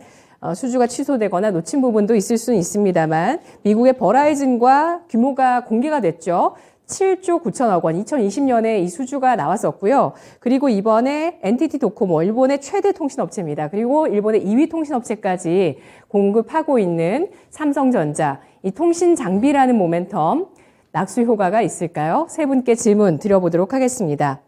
수주가 취소되거나 놓친 부분도 있을 수는 있습니다만 미국의 버라이즌과 규모가 공개가 됐죠. 7조 9천억 원, 2020년에 이 수주가 나왔었고요. 그리고 이번에 NTT 도코모, 일본의 최대 통신업체입니다. 그리고 일본의 2위 통신업체까지 공급하고 있는 삼성전자, 이 통신 장비라는 모멘텀, 낙수 효과가 있을까요? 세 분께 질문 드려보도록 하겠습니다.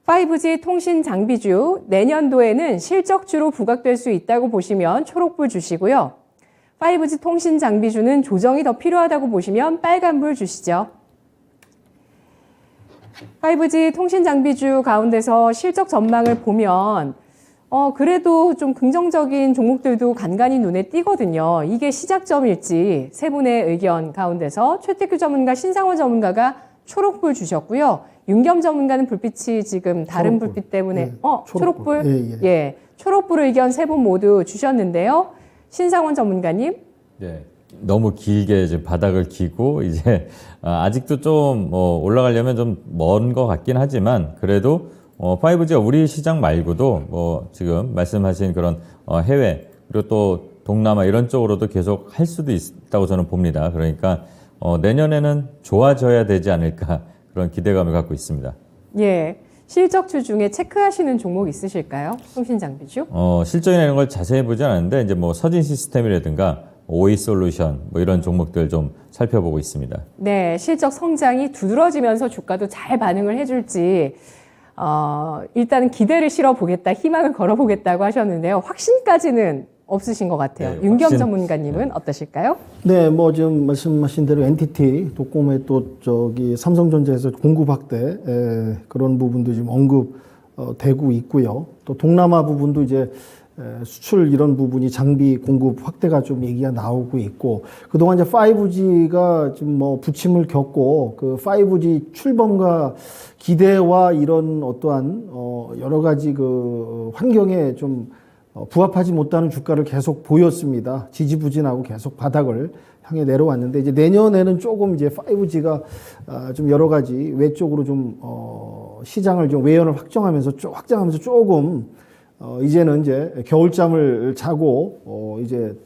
5G 통신 장비주 내년도에는 실적주로 부각될 수 있다고 보시면 초록불 주시고요. 5G 통신 장비주는 조정이 더 필요하다고 보시면 빨간불 주시죠. 5G 통신 장비주 가운데서 실적 전망을 보면 그래도 좀 긍정적인 종목들도 간간히 눈에 띄거든요. 이게 시작점일지 세 분의 의견 가운데서 최태규 전문가, 신상원 전문가가 초록불 주셨고요. 윤겸 전문가는 불빛이 지금 다른 초록불. 불빛 때문에 예, 초록불? 예. 초록불 의견 세 분 모두 주셨는데요. 신상원 전문가님. 네. 너무 길게 지금 바닥을 기고 이제 아직도 좀 올라가려면 좀 먼 것 같긴 하지만 그래도 5G가 우리 시장 말고도 지금 말씀하신 그런 해외 그리고 또 동남아 이런 쪽으로도 계속 할 수도 있다고 저는 봅니다. 그러니까 내년에는 좋아져야 되지 않을까 그런 기대감을 갖고 있습니다. 예. 실적주 중에 체크하시는 종목 있으실까요? 통신 장비주? 실적이나 이런 걸 자세히 보지 않았는데 이제 서진 시스템이라든가 오이 솔루션 이런 종목들 좀 살펴보고 있습니다. 네, 실적 성장이 두드러지면서 주가도 잘 반응을 해줄지 일단은 기대를 실어보겠다, 희망을 걸어보겠다고 하셨는데요. 확신까지는 없으신 것 같아요. 네, 윤겸 전문가님은 어떠실까요? 네, 지금 말씀하신 대로 NTT 도코모의 또 삼성전자에서 공급 확대 그런 부분도 지금 언급되고 있고요. 또 동남아 부분도 이제 수출 이런 부분이 장비 공급 확대가 좀 얘기가 나오고 있고 그동안 이제 5G가 좀 부침을 겪고 그 5G 출범과 기대와 이런 어떠한 여러 가지 그 환경에 좀 부합하지 못하는 주가를 계속 보였습니다. 지지부진하고 계속 바닥을 향해 내려왔는데 이제 내년에는 조금 이제 5G가 좀 여러 가지 외적으로 좀 시장을 좀 외연을 확장하면서 조금 이제는 이제 겨울잠을 자고 이제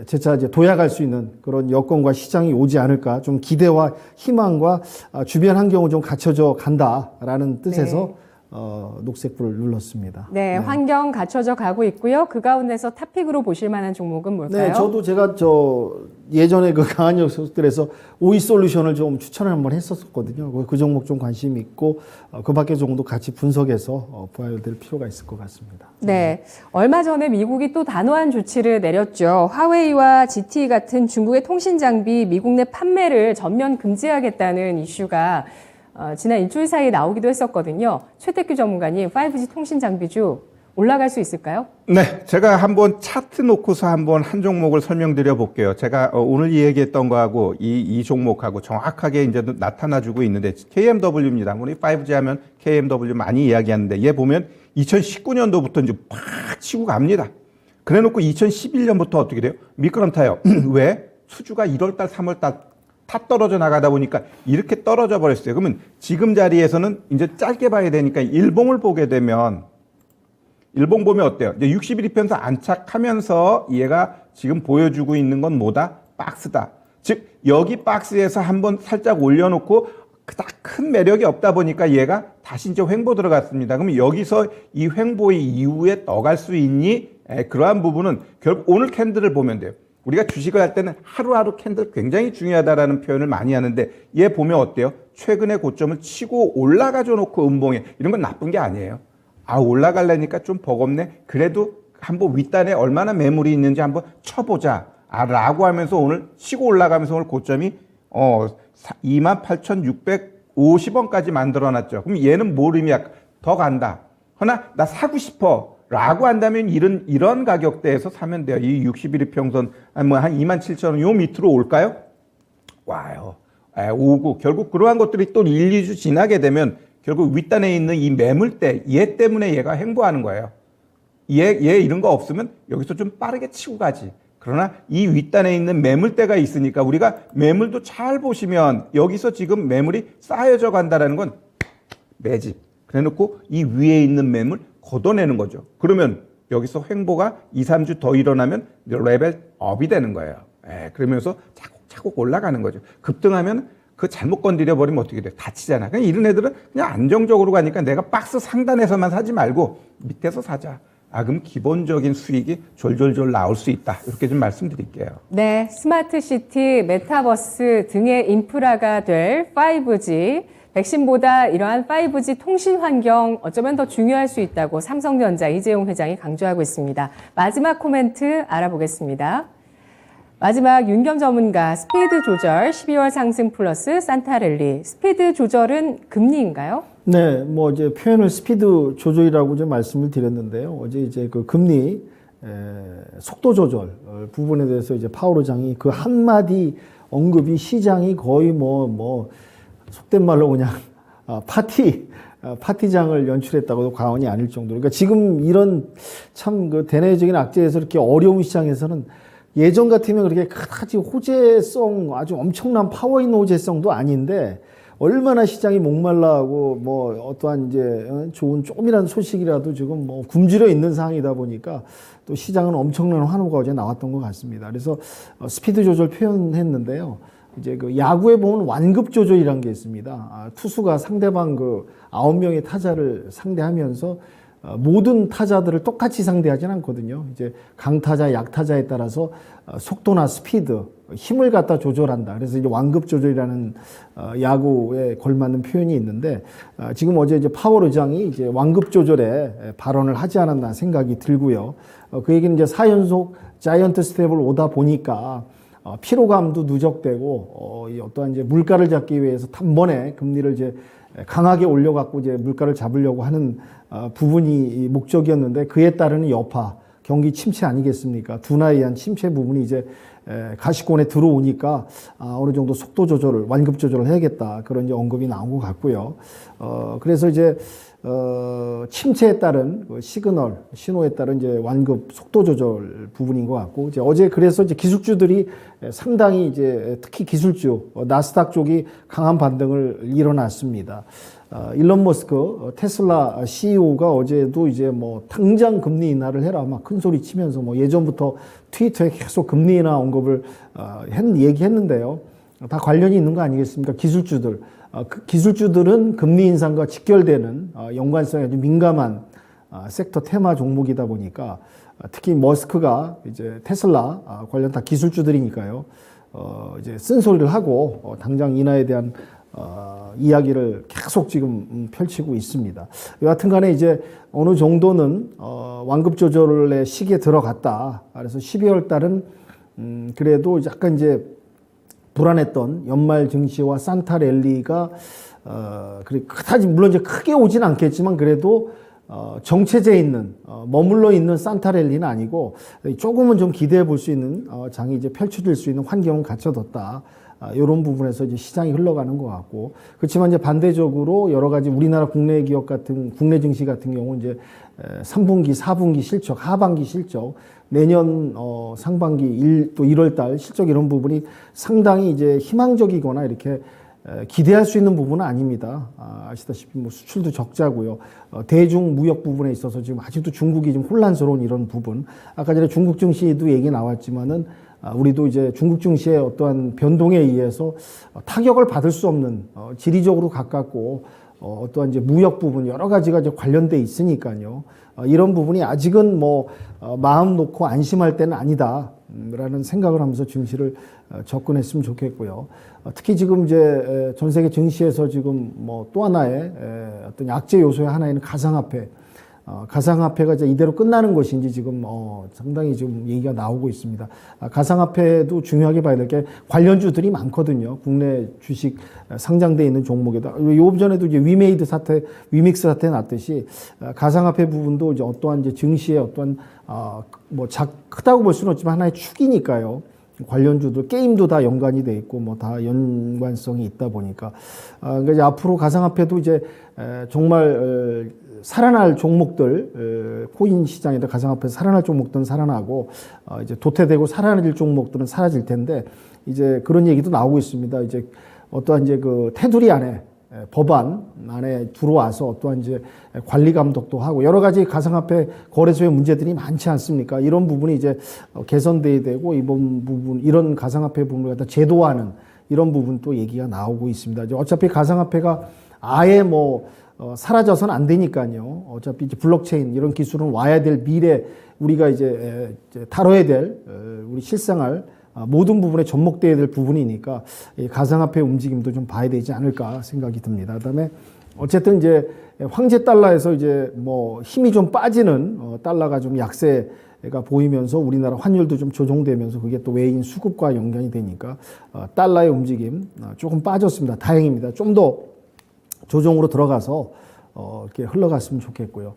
재차 이제 도약할 수 있는 그런 여건과 시장이 오지 않을까 좀 기대와 희망과 주변 환경을 좀 갖춰져 간다라는 뜻에서 녹색불을 눌렀습니다. 네, 환경 갖춰져 가고 있고요. 그 가운데서 탑픽으로 보실 만한 종목은 뭘까요? 네, 저도 제가 예전에 그 강한 녀석들에서 오이 솔루션을 좀 추천을 한번 했었거든요. 그 종목 좀 관심 있고 그 밖에 정도 같이 분석해서 봐야 될 필요가 있을 것 같습니다. 네, 얼마 전에 미국이 또 단호한 조치를 내렸죠. 화웨이와 GT 같은 중국의 통신 장비 미국 내 판매를 전면 금지하겠다는 이슈가 지난 일주일 사이에 나오기도 했었거든요. 최태규 전문가님, 5G 통신 장비주 올라갈 수 있을까요? 네, 제가 한번 차트 놓고서 한번 한 종목을 설명드려 볼게요. 제가 오늘 얘기했던 거하고 이 종목하고 정확하게 이제 나타나주고 있는데 KMW입니다. 우리 5G 하면 KMW 많이 이야기하는데 얘 보면 2019년도부터 이제 팍 치고 갑니다. 그래 놓고 2011년부터 어떻게 돼요? 미끄럼타요. 왜? 수주가 1월달, 3월달 다 떨어져 나가다 보니까 이렇게 떨어져 버렸어요. 그러면 지금 자리에서는 이제 짧게 봐야 되니까 일봉을 보게 되면 일봉 보면 어때요? 이제 60일 편서 안착하면서 얘가 지금 보여주고 있는 건 뭐다? 박스다. 즉 여기 박스에서 한번 살짝 올려놓고 그닥 큰 매력이 없다 보니까 얘가 다시 이제 횡보 들어갔습니다. 그럼 여기서 이 횡보의 이후에 떠갈 수 있니? 그러한 부분은 결국 오늘 캔들을 보면 돼요. 우리가 주식을 할 때는 하루하루 캔들 굉장히 중요하다라는 표현을 많이 하는데 얘 보면 어때요? 최근에 고점을 치고 올라가져 놓고 음봉에 이런 건 나쁜 게 아니에요. 올라가려니까 좀 버겁네. 그래도 한번 윗단에 얼마나 매물이 있는지 한번 쳐보자. 라고 하면서 오늘 치고 올라가면서 오늘 고점이 28,650원까지 만들어놨죠. 그럼 얘는 뭘 의미할까? 더 간다. 허나 나 사고 싶어 라고 한다면 이런 가격대에서 사면 돼요. 이 60일 평선 한 27,000원 요 밑으로 올까요? 와요. 오고 결국 그러한 것들이 또 1, 2주 지나게 되면 결국 윗단에 있는 이 매물대 얘 때문에 얘가 횡보하는 거예요. 얘 이런 거 없으면 여기서 좀 빠르게 치고 가지. 그러나 이 윗단에 있는 매물대가 있으니까 우리가 매물도 잘 보시면 여기서 지금 매물이 쌓여져 간다는 건 매집. 그래 놓고 이 위에 있는 매물 걷어내는 거죠. 그러면 여기서 횡보가 2, 3주 더 일어나면 레벨 업이 되는 거예요. 그러면서 차곡차곡 올라가는 거죠. 급등하면 그 잘못 건드려 버리면 어떻게 돼? 다치잖아. 그냥 이런 애들은 그냥 안정적으로 가니까 내가 박스 상단에서만 사지 말고 밑에서 사자. 그럼 기본적인 수익이 졸졸졸 나올 수 있다. 이렇게 좀 말씀드릴게요. 네, 스마트시티, 메타버스 등의 인프라가 될 5G, 백신보다 이러한 5G 통신 환경 어쩌면 더 중요할 수 있다고 삼성전자 이재용 회장이 강조하고 있습니다. 마지막 코멘트 알아보겠습니다. 마지막 윤겸 전문가, 스피드 조절 12월 상승 플러스 산타랠리. 스피드 조절은 금리인가요? 네, 뭐 이제 표현을 스피드 조절이라고 좀 말씀을 드렸는데요. 어제 이제 그 금리 속도 조절 부분에 대해서 이제 파월 의장이 그 한마디 언급이 시장이 거의 뭐 속된 말로 그냥 파티장을 연출했다고도 과언이 아닐 정도로. 그러니까 지금 이런 참 그 대내적인 악재에서 이렇게 어려운 시장에서는 예전 같으면 그렇게 그다지 호재성 아주 엄청난 파워 있는 호재성도 아닌데 얼마나 시장이 목말라하고 뭐 어떠한 이제 좋은 조금이라는 소식이라도 지금 뭐 굶주려 있는 상황이다 보니까 또 시장은 엄청난 환호가 어제 나왔던 것 같습니다. 그래서 스피드 조절 표현했는데요. 이제 그 야구에 보면 완급 조절이라는 게 있습니다. 투수가 상대방 그 9명의 타자를 상대하면서 모든 타자들을 똑같이 상대하진 않거든요. 이제 강타자, 약타자에 따라서 속도나 스피드, 힘을 갖다 조절한다. 그래서 이제 완급 조절이라는 야구에 걸맞는 표현이 있는데 지금 어제 이제 파월 의장이 이제 완급 조절에 발언을 하지 않았나 생각이 들고요. 그 얘기는 이제 4연속 자이언트 스텝을 오다 보니까 피로감도 누적되고 어떠한 이제 물가를 잡기 위해서 단번에 금리를 이제 강하게 올려갖고 이제 물가를 잡으려고 하는 부분이 목적이었는데 그에 따르는 여파, 경기 침체 아니겠습니까? 둔화에 의한 침체 부분이 이제 가시권에 들어오니까 어느 정도 속도 조절을, 완급 조절을 해야겠다. 그런 이제 언급이 나온 것 같고요. 그래서 이제 침체에 따른 그 시그널, 신호에 따른 이제 완급 속도 조절 부분인 것 같고, 이제 어제 그래서 이제 기술주들이 상당히 이제 특히 기술주, 나스닥 쪽이 강한 반등을 일어났습니다. 일론 머스크 테슬라 CEO가 어제도 이제 뭐 당장 금리 인하를 해라 막 큰 소리 치면서 뭐 예전부터 트위터에 계속 금리 인하 언급을 얘기했는데요. 다 관련이 있는 거 아니겠습니까? 기술주들. 그 기술주들은 금리 인상과 직결되는 연관성이 아주 민감한 섹터 테마 종목이다 보니까 특히 머스크가 이제 테슬라 관련 다 기술주들이니까요. 이제 쓴소리를 하고 당장 인하에 대한 이야기를 계속 지금 펼치고 있습니다. 여하튼 간에 이제 어느 정도는 완급 조절의 시기에 들어갔다. 그래서 12월 달은 그래도 약간 이제 불안했던 연말 증시와 산타랠리가 그다지 물론 이제 크게 오진 않겠지만 그래도 정체돼 있는 머물러 있는 산타랠리는 아니고 조금은 좀 기대해 볼 수 있는 장이 이제 펼쳐질 수 있는 환경은 갖춰뒀다. 이런 부분에서 이제 시장이 흘러가는 것 같고, 그렇지만 이제 반대적으로 여러 가지 우리나라 국내 기업 같은 국내 증시 같은 경우는 이제 3분기, 4분기 실적, 하반기 실적, 내년 상반기 또 1월 달 실적 이런 부분이 상당히 이제 희망적이거나 이렇게 기대할 수 있는 부분은 아닙니다. 아시다시피 뭐 수출도 적자고요. 대중 무역 부분에 있어서 지금 아직도 중국이 좀 혼란스러운 이런 부분. 아까 전에 중국 증시도 얘기 나왔지만은 우리도 이제 중국 증시의 어떠한 변동에 의해서 타격을 받을 수 없는 지리적으로 가깝고 어떠한 이제 무역 부분 여러 가지가 이제 관련돼 있으니까요. 이런 부분이 아직은 뭐 마음 놓고 안심할 때는 아니다라는 생각을 하면서 증시를 접근했으면 좋겠고요. 특히 지금 이제 전 세계 증시에서 지금 뭐 또 하나의 어떤 약재 요소의 하나인 가상화폐. 가상화폐가 이제 이대로 끝나는 것인지 지금 상당히 좀 얘기가 나오고 있습니다. 가상화폐도 중요하게 봐야 될 게 관련주들이 많거든요. 국내 주식 상장돼 있는 종목에다. 요번 전에도 이제 위믹스 사태 났듯이 가상화폐 부분도 이제 어떠한 이제 증시의 어떠한 크다고 볼 수는 없지만 하나의 축이니까요. 관련주들 게임도 다 연관이 돼 있고 뭐 다 연관성이 있다 보니까 그러니까 이제 앞으로 가상화폐도 이제 정말 살아날 종목들 코인 시장이나 가상화폐 살아날 종목들은 살아나고 이제 도태되고 사라질 종목들은 사라질 텐데 이제 그런 얘기도 나오고 있습니다. 이제 어떠한 이제 그 테두리 안에 법안 안에 들어와서 어떠한 이제 관리 감독도 하고 여러 가지 가상화폐 거래소의 문제들이 많지 않습니까? 이런 부분이 이제 개선돼야 되고 이번 부분 이런 가상화폐 부분을 갖다 제도화하는 이런 부분 또 얘기가 나오고 있습니다. 이제 어차피 가상화폐가 아예 사라져서는 안 되니까요. 어차피 이제 블록체인 이런 기술은 와야 될 미래 우리가 이제 다뤄야 될 우리 실생활 모든 부분에 접목돼야 될 부분이니까 가상화폐 움직임도 좀 봐야 되지 않을까 생각이 듭니다. 그다음에 어쨌든 이제 황제 달러에서 이제 힘이 좀 빠지는 달러가 좀 약세가 보이면서 우리나라 환율도 좀 조정되면서 그게 또 외인 수급과 연관이 되니까 달러의 움직임 조금 빠졌습니다. 다행입니다. 좀 더 조정으로 들어가서 이렇게 흘러갔으면 좋겠고요.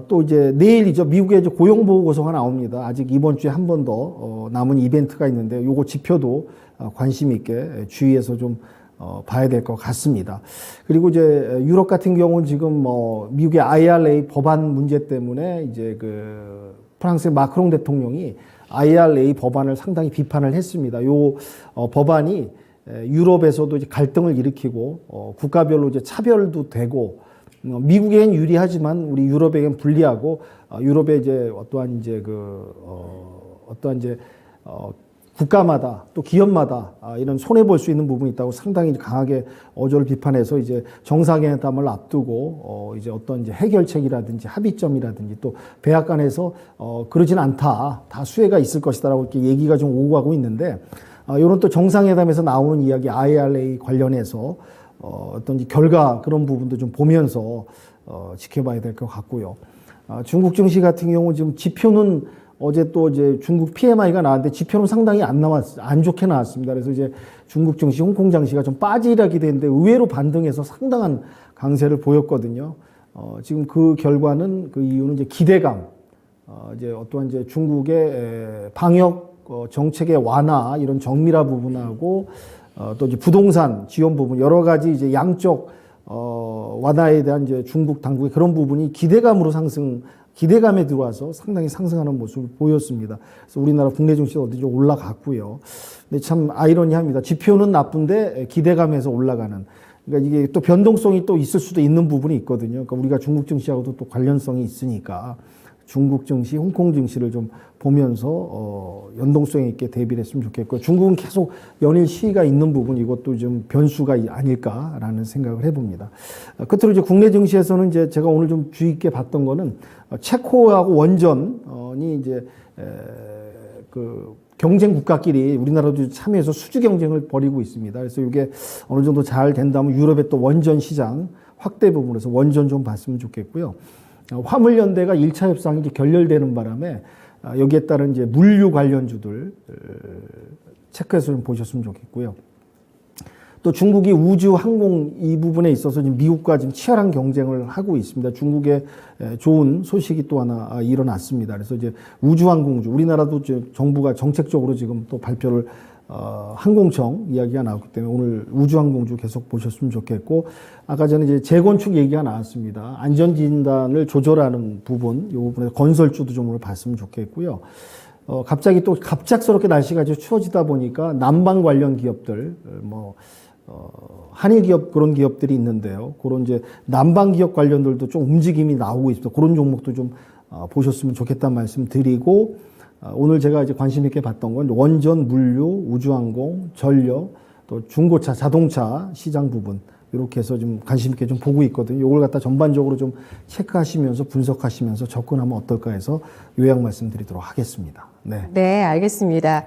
또 이제 내일이죠. 미국의 이제 고용보고서가 나옵니다. 아직 이번 주에 한 번 더 남은 이벤트가 있는데 요거 지표도 관심 있게 주의해서 좀 봐야 될 것 같습니다. 그리고 이제 유럽 같은 경우는 지금 미국의 IRA 법안 문제 때문에 이제 그 프랑스의 마크롱 대통령이 IRA 법안을 상당히 비판을 했습니다. 요 법안이 유럽에서도 이제 갈등을 일으키고 국가별로 이제 차별도 되고 미국에겐 유리하지만 우리 유럽에겐 불리하고 유럽의 이제 어떠한 이제 국가마다 또 기업마다 이런 손해 볼 수 있는 부분이 있다고 상당히 강하게 어조를 비판해서 이제 정상회담을 앞두고 이제 어떤 이제 해결책이라든지 합의점이라든지 또 백악관에서 그러진 않다 다 수혜가 있을 것이다라고 이렇게 얘기가 좀 오고 가고 있는데 이런 또 정상회담에서 나오는 이야기 IRA 관련해서 어떤 결과 그런 부분도 좀 보면서 지켜봐야 될 것 같고요. 중국 증시 같은 경우 지금 지표는 어제 또 이제 중국 PMI가 나왔는데 지표는 상당히 안 좋게 나왔습니다. 그래서 이제 중국 증시, 홍콩 증시가 좀 빠지라게 되는데 의외로 반등해서 상당한 강세를 보였거든요. 지금 그 결과는 그 이유는 이제 기대감, 이제 어떠한 이제 중국의 방역 정책의 완화 이런 정밀화 부분하고 또 이제 부동산 지원 부분 여러 가지 이제 양적 완화에 대한 이제 중국 당국의 그런 부분이 기대감에 들어와서 상당히 상승하는 모습을 보였습니다. 그래서 우리나라 국내 증시도 어디 좀 올라갔고요. 근데 참 아이러니합니다. 지표는 나쁜데 기대감에서 올라가는. 그러니까 이게 또 변동성이 또 있을 수도 있는 부분이 있거든요. 그러니까 우리가 중국 증시하고도 또 관련성이 있으니까 중국 증시, 홍콩 증시를 좀 보면서 연동성 있게 대비를 했으면 좋겠고요. 중국은 계속 연일 시위가 있는 부분 이것도 좀 변수가 아닐까라는 생각을 해봅니다. 끝으로 이제 국내 증시에서는 이제 제가 오늘 좀 주의 있게 봤던 거는 체코하고 원전이 이제 그 경쟁 국가끼리 우리나라도 참여해서 수주 경쟁을 벌이고 있습니다. 그래서 이게 어느 정도 잘 된다면 유럽의 또 원전 시장 확대 부분에서 원전 좀 봤으면 좋겠고요. 화물연대가 1차 협상이 이제 결렬되는 바람에 여기에 따른 이제 물류 관련주들 체크해서 좀 보셨으면 좋겠고요. 또 중국이 우주 항공 이 부분에 있어서 지금 미국과 지금 치열한 경쟁을 하고 있습니다. 중국의 좋은 소식이 또 하나 일어났습니다. 그래서 이제 우주 항공주 우리나라도 정부가 정책적으로 지금 또 발표를 항공청 이야기가 나왔기 때문에 오늘 우주항공주 계속 보셨으면 좋겠고 아까 전에 이제 재건축 얘기가 나왔습니다. 안전진단을 조절하는 부분 이 부분에 건설주도 좀 오늘 봤으면 좋겠고요. 갑자기 또 갑작스럽게 날씨가 좀 추워지다 보니까 난방 관련 기업들 한일 기업 그런 기업들이 있는데요. 그런 이제 난방 기업 관련들도 좀 움직임이 나오고 있습니다. 그런 종목도 좀 보셨으면 좋겠다는 말씀 드리고 오늘 제가 이제 관심 있게 봤던 건 원전, 물류, 우주항공, 전력, 또 중고차, 자동차 시장 부분 이렇게 해서 좀 관심 있게 좀 보고 있거든요. 이걸 갖다 전반적으로 좀 체크하시면서 분석하시면서 접근하면 어떨까 해서 요약 말씀드리도록 하겠습니다. 네, 알겠습니다.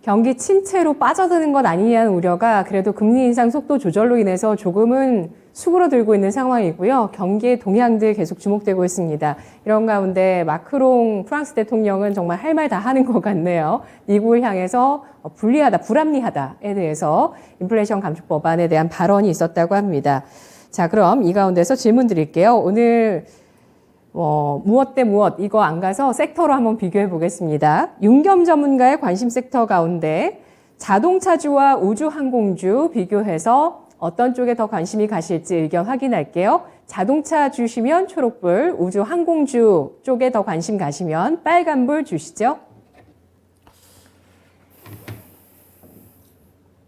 경기 침체로 빠져드는 것 아니냐는 우려가 그래도 금리 인상 속도 조절로 인해서 조금은 수그러들고 있는 상황이고요. 경기의 동향들 계속 주목되고 있습니다. 이런 가운데 마크롱 프랑스 대통령은 정말 할 말 다 하는 것 같네요. 미국을 향해서 불리하다, 불합리하다에 대해서 인플레이션 감축 법안에 대한 발언이 있었다고 합니다. 자, 그럼 이 가운데서 질문 드릴게요. 오늘 무엇 대 무엇 이거 안 가서 섹터로 한번 비교해 보겠습니다. 윤겸 전문가의 관심 섹터 가운데 자동차주와 우주항공주 비교해서 어떤 쪽에 더 관심이 가실지 의견 확인할게요. 자동차 주시면 초록불, 우주항공주 쪽에 더 관심 가시면 빨간불 주시죠.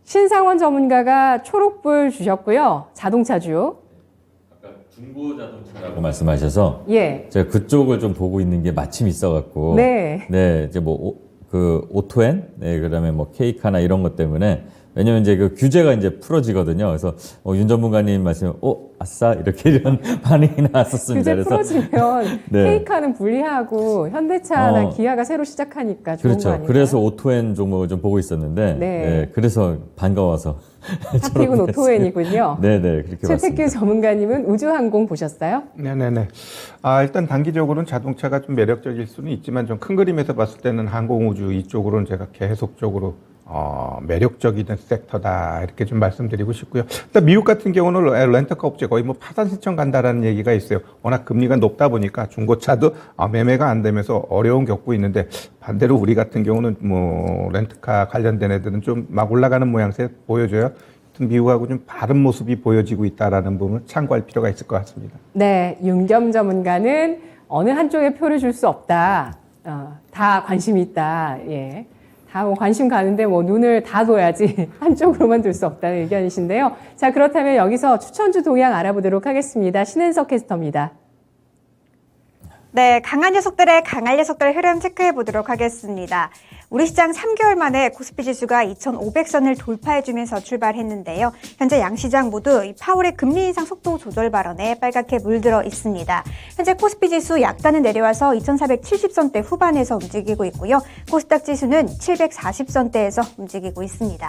신상원 전문가가 초록불 주셨고요. 자동차주. 아까 중고 자동차라고 말씀하셔서 예. 제가 그쪽을 좀 보고 있는 게 마침 있어갖고 네. 네, 이제 오토엔, 네, 그다음에 케이카나 이런 것 때문에 왜냐면 이제 그 규제가 이제 풀어지거든요. 그래서 윤 전문가님 말씀, 아싸 이렇게 이런 반응이 나왔었습니다. 규제 풀어지면 네. 케이카는 불리하고 현대차나 기아가 새로 시작하니까 좋은 그렇죠. 거 아니에요? 그래서 오토엔 종목을 좀 보고 있었는데, 네. 그래서 반가워서 하필은 오토엔이군요. 네네 그렇게 봤습니다. 최태규 전문가님은 우주항공 보셨어요? 네네네. 일단 단기적으로는 자동차가 좀 매력적일 수는 있지만 좀 큰 그림에서 봤을 때는 항공우주 이쪽으로는 제가 계속적으로 매력적인 섹터다 이렇게 좀 말씀드리고 싶고요. 일단 미국 같은 경우는 렌터카 업체 거의 파산 신청 간다라는 얘기가 있어요. 워낙 금리가 높다 보니까 중고차도 매매가 안 되면서 어려움 겪고 있는데 반대로 우리 같은 경우는 렌터카 관련된 애들은 좀 막 올라가는 모양새 보여줘요. 미국하고 좀 다른 모습이 보여지고 있다라는 부분을 참고할 필요가 있을 것 같습니다. 네, 윤겸 전문가는 어느 한쪽에 표를 줄 수 없다. 다 관심이 있다. 예. 다 관심 가는데 눈을 다 둬야지 한쪽으로만 둘 수 없다는 의견이신데요. 자, 그렇다면 여기서 추천주 동향 알아보도록 하겠습니다. 신은석 캐스터입니다. 네, 강한 녀석들의 강한 녀석들 흐름 체크해 보도록 하겠습니다. 우리 시장 3개월 만에 코스피 지수가 2,500선을 돌파해주면서 출발했는데요. 현재 양시장 모두 파월의 금리 인상 속도 조절 발언에 빨갛게 물들어 있습니다. 현재 코스피 지수 약간은 내려와서 2,470선대 후반에서 움직이고 있고요. 코스닥 지수는 740선대에서 움직이고 있습니다.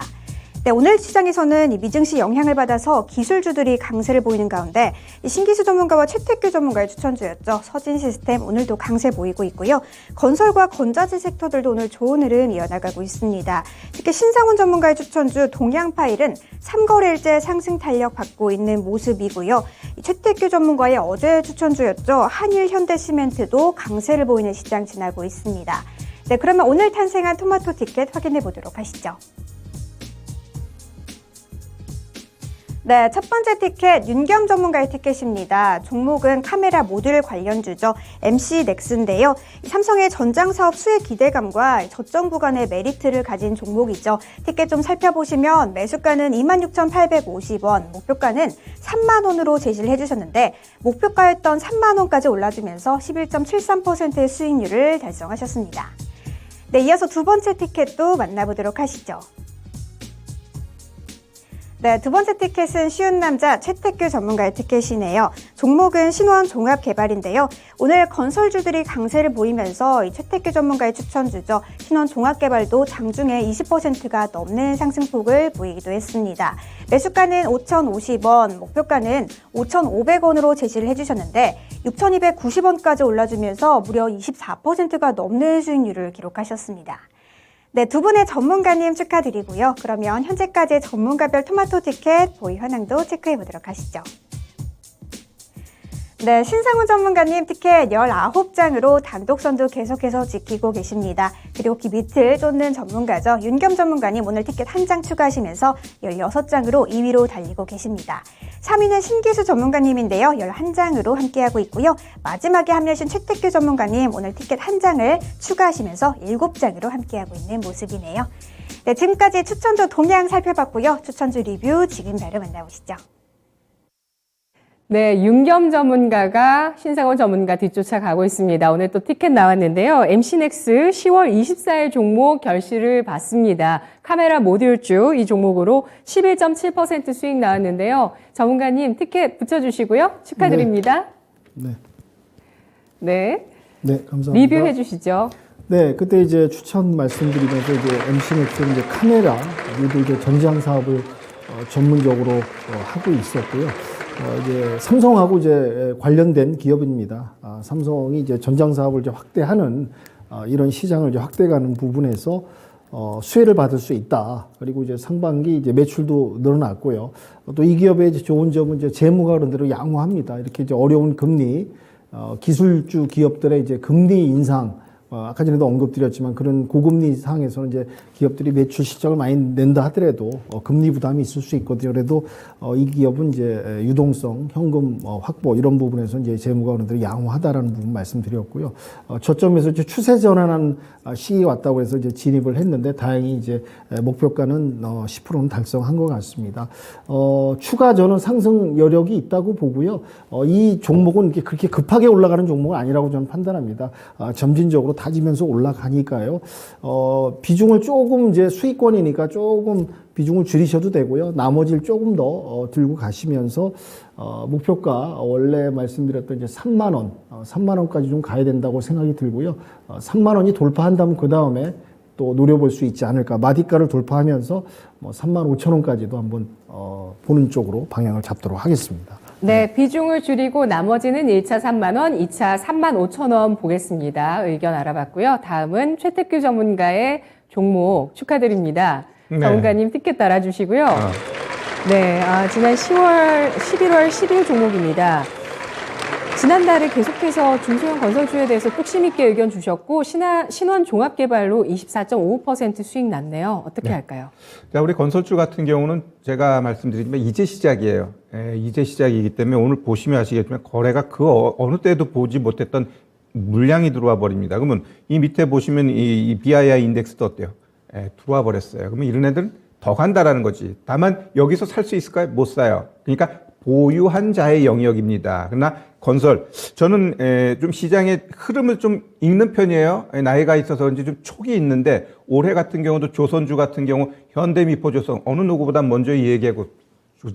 네, 오늘 시장에서는 이 미증시 영향을 받아서 기술주들이 강세를 보이는 가운데 신기수 전문가와 최태규 전문가의 추천주였죠. 서진시스템 오늘도 강세 보이고 있고요. 건설과 건자재 섹터들도 오늘 좋은 흐름 이어나가고 있습니다. 특히 신상훈 전문가의 추천주 동양파일은 3거래일째 상승 탄력 받고 있는 모습이고요. 최태규 전문가의 어제 추천주였죠. 한일 현대시멘트도 강세를 보이는 시장 지나고 있습니다. 네, 그러면 오늘 탄생한 토마토 티켓 확인해 보도록 하시죠. 네, 첫 번째 티켓 윤겸 전문가의 티켓입니다. 종목은 카메라 모듈 관련주죠. MC넥스인데요. 삼성의 전장 사업 수혜 기대감과 저점 구간의 메리트를 가진 종목이죠. 티켓 좀 살펴보시면 매수가는 26,850원, 목표가는 3만 원으로 제시를 해주셨는데 목표가였던 3만 원까지 올라주면서 11.73%의 수익률을 달성하셨습니다. 네, 이어서 두 번째 티켓도 만나보도록 하시죠. 네, 두 번째 티켓은 쉬운 남자 최태규 전문가의 티켓이네요. 종목은 신원 종합개발인데요. 오늘 건설주들이 강세를 보이면서 이 최태규 전문가의 추천주죠. 신원 종합개발도 장중에 20%가 넘는 상승폭을 보이기도 했습니다. 매수가는 5,050원, 목표가는 5,500원으로 제시를 해주셨는데 6,290원까지 올라주면서 무려 24%가 넘는 수익률을 기록하셨습니다. 네, 두 분의 전문가님 축하드리고요. 그러면 현재까지의 전문가별 토마토 티켓 보유 현황도 체크해 보도록 하시죠. 네, 신상훈 전문가님 티켓 19장으로 단독선도 계속해서 지키고 계십니다. 그리고 그 밑을 쫓는 전문가죠. 윤겸 전문가님 오늘 티켓 한 장 추가하시면서 16장으로 2위로 달리고 계십니다. 3위는 신기수 전문가님인데요. 11장으로 함께하고 있고요. 마지막에 합류하신 최태규 전문가님 오늘 티켓 한 장을 추가하시면서 7장으로 함께하고 있는 모습이네요. 네, 지금까지 추천주 동향 살펴봤고요. 추천주 리뷰 지금 바로 만나보시죠. 네, 윤겸 전문가가 신상원 전문가 뒤쫓아가고 있습니다. 오늘 또 티켓 나왔는데요. MC넥스 10월 24일 종목 결실을 봤습니다. 카메라 모듈주 이 종목으로 11.7% 수익 나왔는데요. 전문가님 티켓 붙여주시고요. 축하드립니다. 네. 네. 네, 감사합니다. 리뷰해 주시죠. 네, 그때 이제 추천 말씀드리면서 MC넥스 카메라 모두 전장 사업을 전문적으로 하고 있었고요. 이제 삼성하고 이제 관련된 기업입니다. 삼성이 이제 전장 사업을 이제 확대하는 이런 시장을 이제 확대가는 부분에서 수혜를 받을 수 있다. 그리고 이제 상반기 이제 매출도 늘어났고요. 또 이 기업의 이제 좋은 점은 이제 재무가 그런 대로 양호합니다. 이렇게 이제 어려운 금리, 기술주 기업들의 이제 금리 인상, 아까 전에도 언급드렸지만 그런 고금리 상황에서는 이제 기업들이 매출 실적을 많이 낸다 하더라도 금리 부담이 있을 수 있거든요. 그래도 이 기업은 이제 유동성, 현금 확보 이런 부분에서 이제 재무가 어느 정도 양호하다라는 부분 말씀드렸고요. 저점에서 이제 추세 전환한 시기가 왔다고 해서 이제 진입을 했는데 다행히 이제 목표가는 10%는 달성한 것 같습니다. 추가 저는 상승 여력이 있다고 보고요. 이 종목은 이렇게 그렇게 급하게 올라가는 종목은 아니라고 저는 판단합니다. 점진적으로 다지면서 올라가니까요. 비중을 조금 이제 수익권이니까 조금 비중을 줄이셔도 되고요. 나머지를 조금 더 들고 가시면서 목표가 원래 말씀드렸던 이제 3만 원, 3만 원까지 좀 가야 된다고 생각이 들고요. 3만 원이 돌파한다면 그 다음에 또 노려볼 수 있지 않을까. 마디가를 돌파하면서 뭐 3만 5천 원까지도 한번 보는 쪽으로 방향을 잡도록 하겠습니다. 네, 비중을 줄이고 나머지는 1차 3만 원, 2차 3만 5천 원 보겠습니다. 의견 알아봤고요. 다음은 최택규 전문가의 종목 축하드립니다. 네. 전문가님 티켓 달아주시고요. 네, 지난 10월, 11월 10일 종목입니다. 지난달에 계속해서 중소형 건설주에 대해서 뚝심 있게 의견 주셨고 신원 종합개발로 24.55% 수익 났네요. 어떻게 할까요? 자, 우리 건설주 같은 경우는 제가 말씀드리지만 이제 시작이에요. 이제 시작이기 때문에 오늘 보시면 아시겠지만 거래가 그 어느 때도 보지 못했던 물량이 들어와 버립니다. 그러면 이 밑에 보시면 이 BII 인덱스도 어때요? 들어와 버렸어요. 그러면 이런 애들은 더 간다라는 거지. 다만 여기서 살 수 있을까요? 못 사요. 그러니까 보유한 자의 영역입니다. 그러나 건설, 저는 좀 시장의 흐름을 좀 읽는 편이에요. 나이가 있어서 그런지 좀 촉이 있는데 올해 같은 경우도 조선주 같은 경우 현대미포조선 어느 누구보다 먼저 이 얘기하고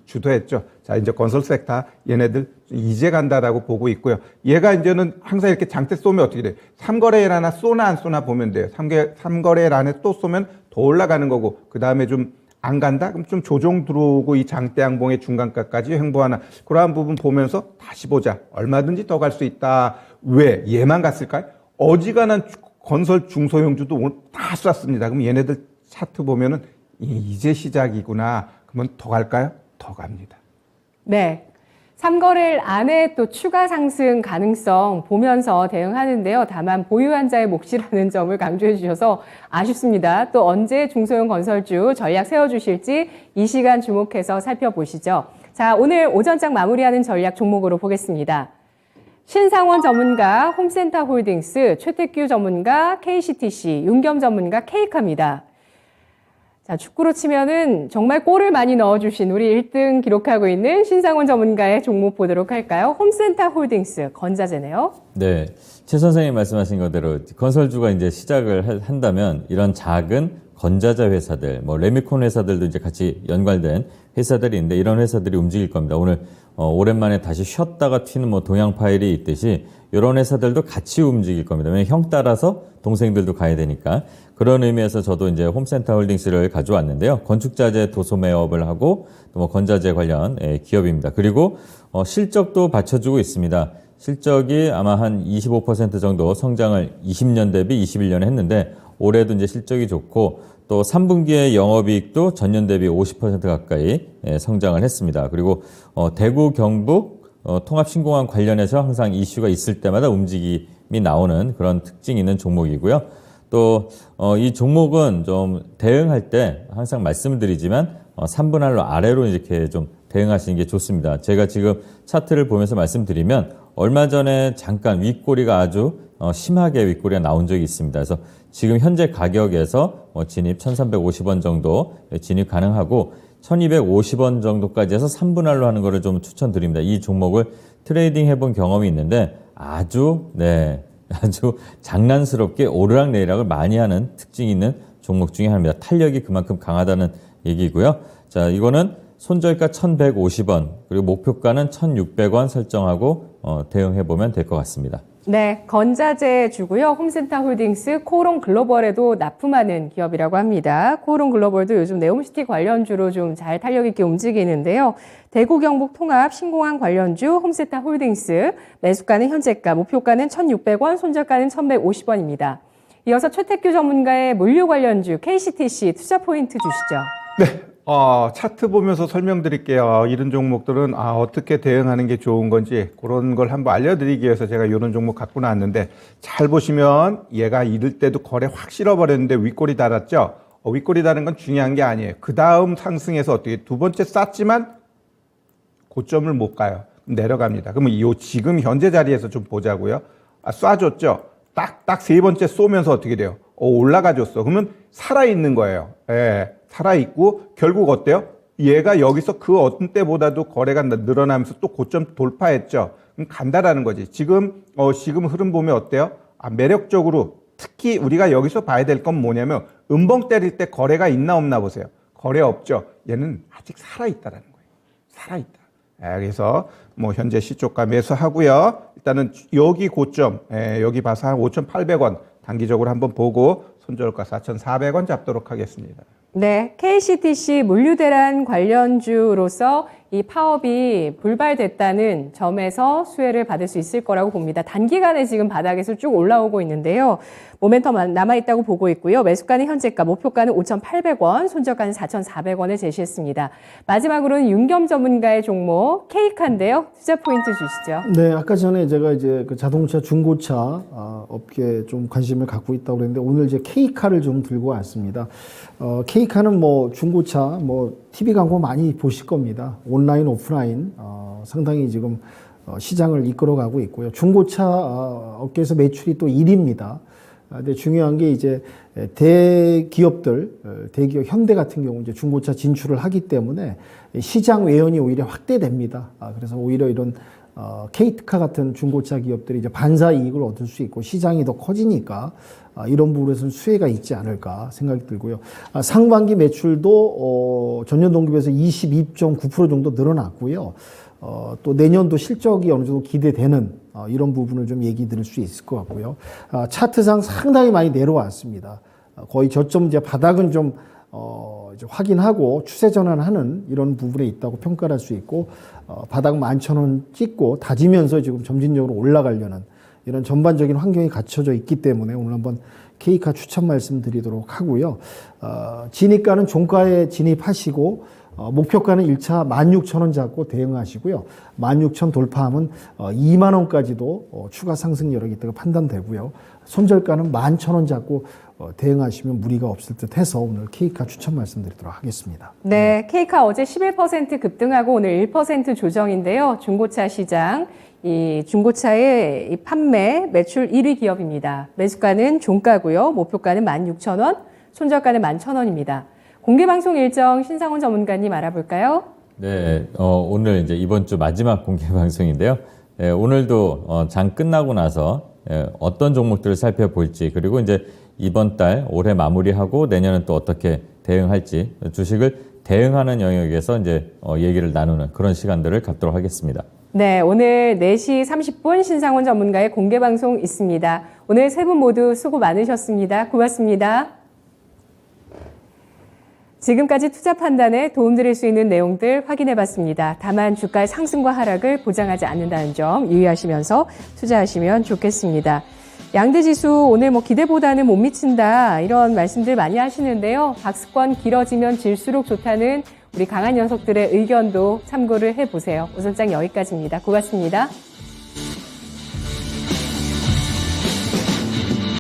주도했죠. 자, 이제 건설 섹터 얘네들 이제 간다라고 보고 있고요. 얘가 이제는 항상 이렇게 장대 쏘면 어떻게 돼요? 3거래일 쏘나 안 쏘나 보면 돼요. 3거래일 안에 또 쏘면 더 올라가는 거고, 그 다음에 좀 안 간다? 그럼 좀 조정 들어오고 이 장대 양봉의 중간가까지 횡보하나. 그러한 부분 보면서 다시 보자. 얼마든지 더 갈 수 있다. 왜? 얘만 갔을까요? 어지간한 건설 중소형주도 오늘 다 쐈습니다. 그럼 얘네들 차트 보면은 이제 시작이구나. 그러면 더 갈까요? 더 갑니다. 네. 3거래일 안에 또 추가 상승 가능성 보면서 대응하는데요. 다만 보유한 자의 몫이라는 점을 강조해 주셔서 아쉽습니다. 또 언제 중소형 건설주 전략 세워주실지 이 시간 주목해서 살펴보시죠. 자, 오늘 오전장 마무리하는 전략 종목으로 보겠습니다. 신상원 전문가 홈센터 홀딩스, 최택규 전문가 KCTC, 윤겸 전문가 K카입니다. 자, 축구로 치면은 정말 골을 많이 넣어주신 우리 1등 기록하고 있는 신상원 전문가의 종목 보도록 할까요? 홈센터 홀딩스, 건자재네요. 네. 최 선생님 말씀하신 거대로 건설주가 이제 시작을 한다면 이런 작은 건자재 회사들, 뭐 레미콘 회사들도 이제 같이 연관된 회사들이 있는데 이런 회사들이 움직일 겁니다. 오늘 오랜만에 다시 쉬었다가 튀는 뭐 동양 파일이 있듯이 이런 회사들도 같이 움직일 겁니다. 왜냐면 형 따라서 동생들도 가야 되니까. 그런 의미에서 저도 이제 홈센터 홀딩스를 가져왔는데요. 건축자재 도소매업을 하고 또 뭐 건자재 관련 기업입니다. 그리고 실적도 받쳐주고 있습니다. 실적이 아마 한 25% 정도 성장을 20년 대비 21년에 했는데 올해도 이제 실적이 좋고 또 3분기의 영업이익도 전년 대비 50% 가까이 성장을 했습니다. 그리고 대구 경북 통합신공항 관련해서 항상 이슈가 있을 때마다 움직임이 나오는 그런 특징이 있는 종목이고요. 또 이 종목은 좀 대응할 때 항상 말씀드리지만 3분할로 아래로 이렇게 좀 대응하시는 게 좋습니다. 제가 지금 차트를 보면서 말씀드리면 얼마 전에 잠깐 윗꼬리가 아주 심하게 윗꼬리가 나온 적이 있습니다. 그래서 지금 현재 가격에서 진입 1,350원 정도 진입 가능하고 1,250원 정도까지 해서 3분할로 하는 거를 좀 추천드립니다. 이 종목을 트레이딩 해본 경험이 있는데 아주 장난스럽게 오르락내리락을 많이 하는 특징이 있는 종목 중에 하나입니다. 탄력이 그만큼 강하다는 얘기고요. 자, 이거는 손절가 1,150원 그리고 목표가는 1,600원 설정하고 대응해 보면 될 것 같습니다. 네, 건자재주고요. 홈센터 홀딩스, 코오롱 글로벌에도 납품하는 기업이라고 합니다. 코오롱 글로벌도 요즘 네옴시티 관련주로 좀 잘 탄력 있게 움직이는데요. 대구 경북 통합 신공항 관련주 홈센터 홀딩스, 매수가는 현재가, 목표가는 1,600원, 손절가는 1,150원입니다. 이어서 최태규 전문가의 물류 관련주 KCTC 투자 포인트 주시죠. 네. 차트 보면서 설명드릴게요. 이런 종목들은 어떻게 대응하는 게 좋은 건지 그런 걸 한번 알려드리기 위해서 제가 이런 종목 갖고 나왔는데 잘 보시면 얘가 이럴 때도 거래 확 실어버렸는데 윗골이 달았죠. 윗골이 다는 건 중요한 게 아니에요. 그 다음 상승해서 어떻게 두 번째 쌌지만 고점을 못 가요. 내려갑니다. 그러면 이 지금 현재 자리에서 좀 보자고요. 쏴줬죠. 딱 세 번째 쏘면서 어떻게 돼요? 올라가줬어. 그러면 살아있는 거예요. 예, 살아있고 결국 어때요? 얘가 여기서 그 어떤 때보다도 거래가 늘어나면서 또 고점 돌파했죠. 그럼 간다라는 거지. 지금 흐름 보면 어때요? 매력적으로 특히 우리가 여기서 봐야 될 건 뭐냐면 음봉 때릴 때 거래가 있나 없나 보세요. 거래 없죠. 얘는 아직 살아있다라는 거예요. 살아있다. 그래서 현재 시초가 매수하고요. 일단은 여기 고점, 여기 봐서 한 5,800원 단기적으로 한번 보고 손절가 4,400원 잡도록 하겠습니다. 네, KCTC 물류대란 관련주로서 이 파업이 불발됐다는 점에서 수혜를 받을 수 있을 거라고 봅니다. 단기간에 지금 바닥에서 쭉 올라오고 있는데요. 모멘텀 남아있다고 보고 있고요. 매수가는 현재가, 목표가는 5,800원, 손절가는 4,400원을 제시했습니다. 마지막으로는 윤겸 전문가의 종목 K카인데요. 투자 포인트 주시죠. 네, 아까 전에 제가 이제 그 자동차 중고차 업계에 좀 관심을 갖고 있다고 그랬는데 오늘 이제 K카를 좀 들고 왔습니다. K카는 중고차 TV 광고 많이 보실 겁니다. 온라인, 오프라인 상당히 지금 시장을 이끌어가고 있고요. 중고차 업계에서 매출이 또 1위입니다. 근데 중요한 게 이제 대기업 현대 같은 경우 이제 중고차 진출을 하기 때문에 시장 외연이 오히려 확대됩니다. 그래서 오히려 이런 K카 같은 중고차 기업들이 이제 반사 이익을 얻을 수 있고 시장이 더 커지니까 이런 부분에서는 수혜가 있지 않을까 생각이 들고요. 상반기 매출도 전년 동기 비해서 22.9% 정도 늘어났고요. 또 내년도 실적이 어느 정도 기대되는 이런 부분을 좀 얘기 드릴 수 있을 것 같고요. 차트상 상당히 많이 내려왔습니다. 거의 저점 이제 바닥은 좀 이제 확인하고 추세 전환하는 이런 부분에 있다고 평가할 수 있고 바닥 11,000원 찍고 다지면서 지금 점진적으로 올라가려는 이런 전반적인 환경이 갖춰져 있기 때문에 오늘 한번 K카 추천 말씀드리도록 하고요. 진입가는 종가에 진입하시고 목표가는 1차 16,000원 잡고 대응하시고요. 16,000 돌파하면 2만 원까지도 추가 상승 여력이 있다고 판단되고요. 손절가는 11,000원 잡고 대응하시면 무리가 없을 듯 해서 오늘 K카 추천 말씀드리도록 하겠습니다. 네, K카 어제 11% 급등하고 오늘 1% 조정인데요. 중고차 시장, 이 중고차의 판매 매출 1위 기업입니다. 매수가는 종가고요. 목표가는 16,000원, 손절가는 11,000원입니다. 공개방송 일정 신상훈 전문가님 알아볼까요? 네, 오늘 이제 이번 주 마지막 공개 방송인데요. 오늘도 장 끝나고 나서 어떤 종목들을 살펴볼지 그리고 이제 이번 달 올해 마무리하고 내년은 또 어떻게 대응할지 주식을 대응하는 영역에서 이제 얘기를 나누는 그런 시간들을 갖도록 하겠습니다. 네, 오늘 4시 30분 신상훈 전문가의 공개 방송 있습니다. 오늘 세 분 모두 수고 많으셨습니다. 고맙습니다. 지금까지 투자 판단에 도움드릴 수 있는 내용들 확인해봤습니다. 다만 주가의 상승과 하락을 보장하지 않는다는 점 유의하시면서 투자하시면 좋겠습니다. 양대지수 오늘 기대보다는 못 미친다 이런 말씀들 많이 하시는데요. 박스권 길어지면 질수록 좋다는 우리 강한 녀석들의 의견도 참고를 해보세요. 오선장 여기까지입니다. 고맙습니다.